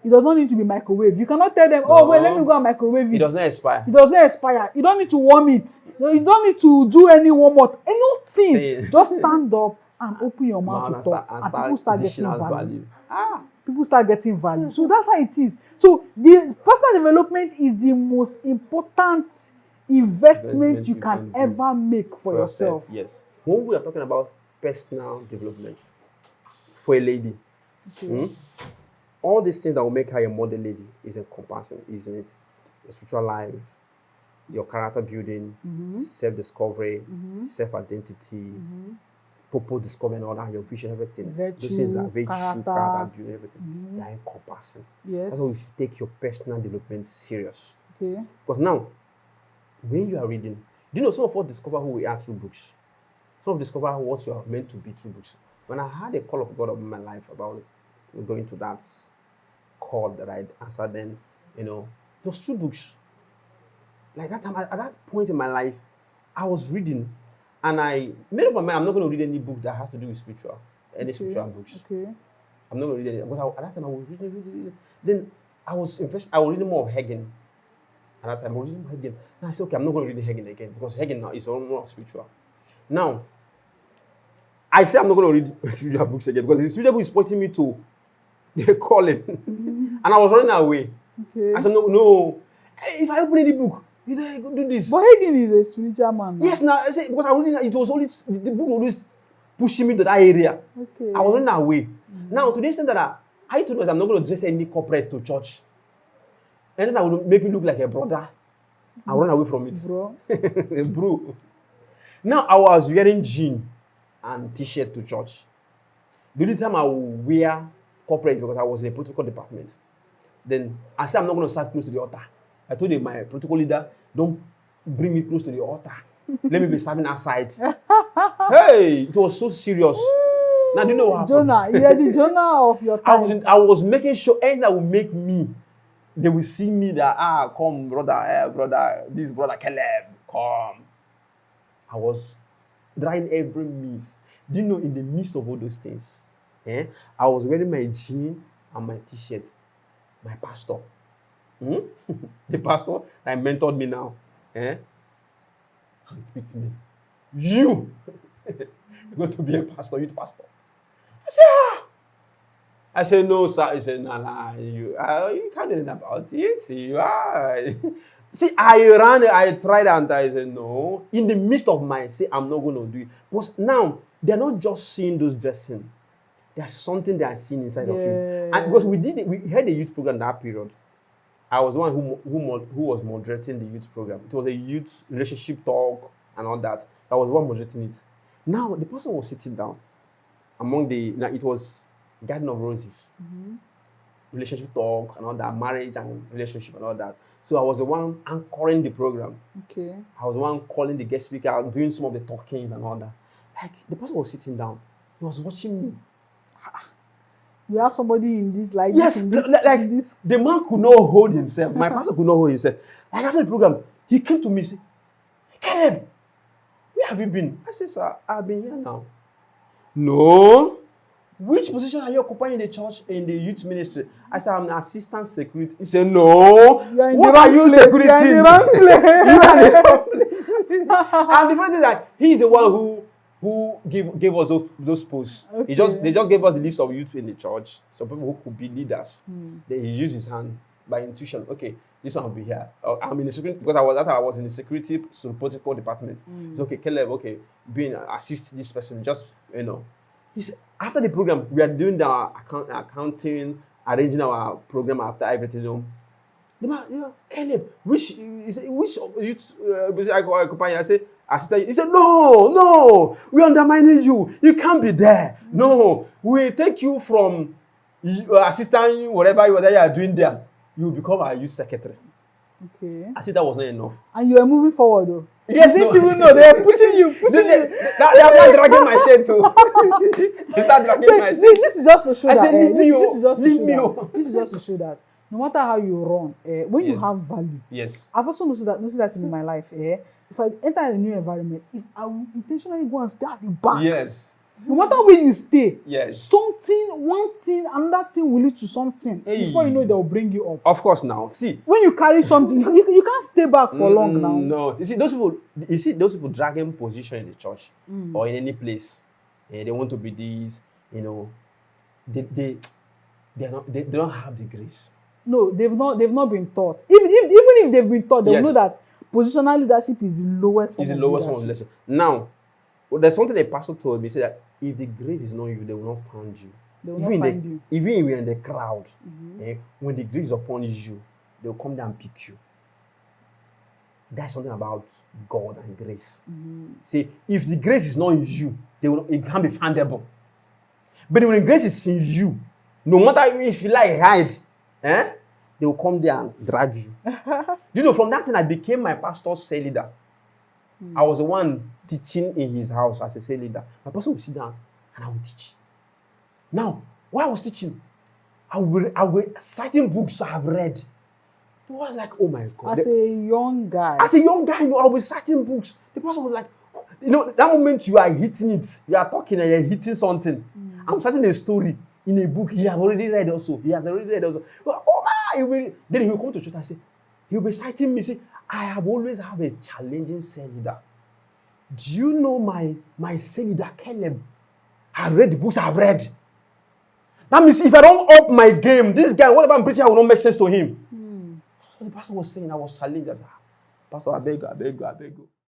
it does not need to be microwave. You cannot tell them, wait, let me go and microwave it. It does not expire. It does not expire. You don't need to warm it. You don't need to do any warm up. Anything. Just stand up and open your mouth to talk, and people start getting value. People start getting value. So that's how it is. So the personal development is the most important investment you can ever make for yourself. Yes. When we are talking about personal development for a lady, all these things that will make her a model lady is encompassing, isn't it? Your spiritual life, your character building, self-discovery, self-identity, purpose discovery, and all that, your vision, everything. Virtue, those things are virtue, character building, everything. They are encompassing. Yes. That's why you should take your personal development serious. Okay. Because now, when you are reading, do you know some of us discover who we are through books? Some of us discover what you are meant to be through books. When I had a call of God in my life about going to that call that I answered then, it was through books. Like that time, at that point in my life, I was reading and I made up my mind, I'm not going to read any book that has to do with spiritual spiritual books. Okay. I'm not going to read any. But at that time, I was reading. Then I was reading more of Hegel. At that time, I was reading Hegel. And I said, okay, I'm not going to read Hegel again because Hegel now is more spiritual. Now, I say I'm not going to read spiritual books again because the spiritual book is pointing me to the calling. And I was running away. Okay. I said, no. Hey, if I open any book, you do this. But Hegel is a spiritual man. Yes, now I say because I reading it was always the book always pushing me to that area. Okay. I was running away. Now to the extent that I told myself I'm not going to dress any corporate to church. And then I would make me look like a brother. I run away from it. Bro. Bro. Now I was wearing jeans and t-shirt to church. The only time I would wear corporate because I was in a protocol department. Then I said I'm not going to serve close to the altar. I told my protocol leader, don't bring me close to the altar. Let me be serving outside. Hey, it was so serious. Now do you know what happened? Jonah, you are the Jonah of your time. I was making sure anything that would make me they will see me that, come, brother, this brother Caleb, come. I was trying every means. Do you know, in the midst of all those things, I was wearing my jean and my t-shirt. My pastor, the pastor that mentored me now, handpicked me. You're going to be a pastor, youth pastor. I said, I said, no, sir. He said, nah, you can't do anything about it. See, I tried, and I said, no. In the midst of my, say, I'm not going to do it. But now, they're not just seeing those dressing. There's something they are seeing inside of you. And because we had a youth program that period. I was the one who was moderating the youth program. It was a youth relationship talk and all that. I was the one moderating it. Now, the person was sitting down among it was Garden of Roses. Relationship talk and all that, marriage and relationship and all that. So I was the one anchoring the program. Okay. I was the one calling the guest speaker, doing some of the talkings and all that. Like, the person was sitting down. He was watching me. We have somebody in this, like, yes, this. The man could not hold himself. My pastor could not hold himself. Like, after the program, he came to me and said, Caleb, where have you been? I said, sir, I've been here now. No. Which position are you occupying in the church, in the youth ministry? I said, I'm an assistant security. He said, no. What are you security? You are in the wrong place. You are in the wrong place. And the first thing is that he's the one who gave us those posts. Okay. They just gave us the list of youth in the church, some people who could be leaders. Then he used his hand by intuition. Okay, this one will be here. I'm in the security, because I was in the security protocol department. It's okay, Caleb. Okay, assist this person. Just He said, after the program, we are doing the accounting, arranging our program after everything. The man, Caleb, which youth I occupy? I say, assistant. He said, no, we undermining you. You can't be there. No, we take you from assistant, whatever you are doing there. You become our youth secretary. Okay. I said that was not enough. And you are moving forward, though. Yes, you didn't even know they are pushing you. They start dragging my shirt too. They start dragging my shirt. This is just to show I that. said, This is just to show that no matter how you run, when you have value. Yes. I've also noticed that in my life. If I enter a new environment, if I will intentionally go and stay at the back. Yes. No matter where you stay, yes, one thing, another thing will lead to something. Hey. Before you know, they will bring you up. Of course, now see, when you carry something, you can't stay back for long now. No, you see those people dragging position in the church or in any place. They want to be these, they don't have the grace. No, they've not been taught. Even if they've been taught, they will know that positional leadership is the lowest form. It's the lowest form of leadership. Now, there's something a pastor told me. He said that if the grace is not you, they will not find you. They will not find you. Even if you're in the crowd, when the grace is upon you, they'll come down and pick you. That's something about God and grace. See, if the grace is not in you, it can't be findable. But when the grace is in you, no matter if you like hide, they will come there and drag you. From that thing, I became my pastor's cell leader. I was the one teaching in his house as a cell leader. My pastor would sit down and I would teach. Now, while I was teaching, I would citing books I have read. It was like, oh my God. As a young guy, I was citing books. The person was like, that moment you are hitting it, you are talking and you're hitting something. I'm citing a story in a book he has already read also. Oh my! Then he will come to church and say, he'll be citing me, say, I have always have a challenging cell leader. Do you know my cell leader, Caleb? I read the books I've read. That means if I don't up my game, this guy, whatever I'm preaching, I will not make sense to him. So the pastor was saying, I was challenged. I said, Pastor, I beg you.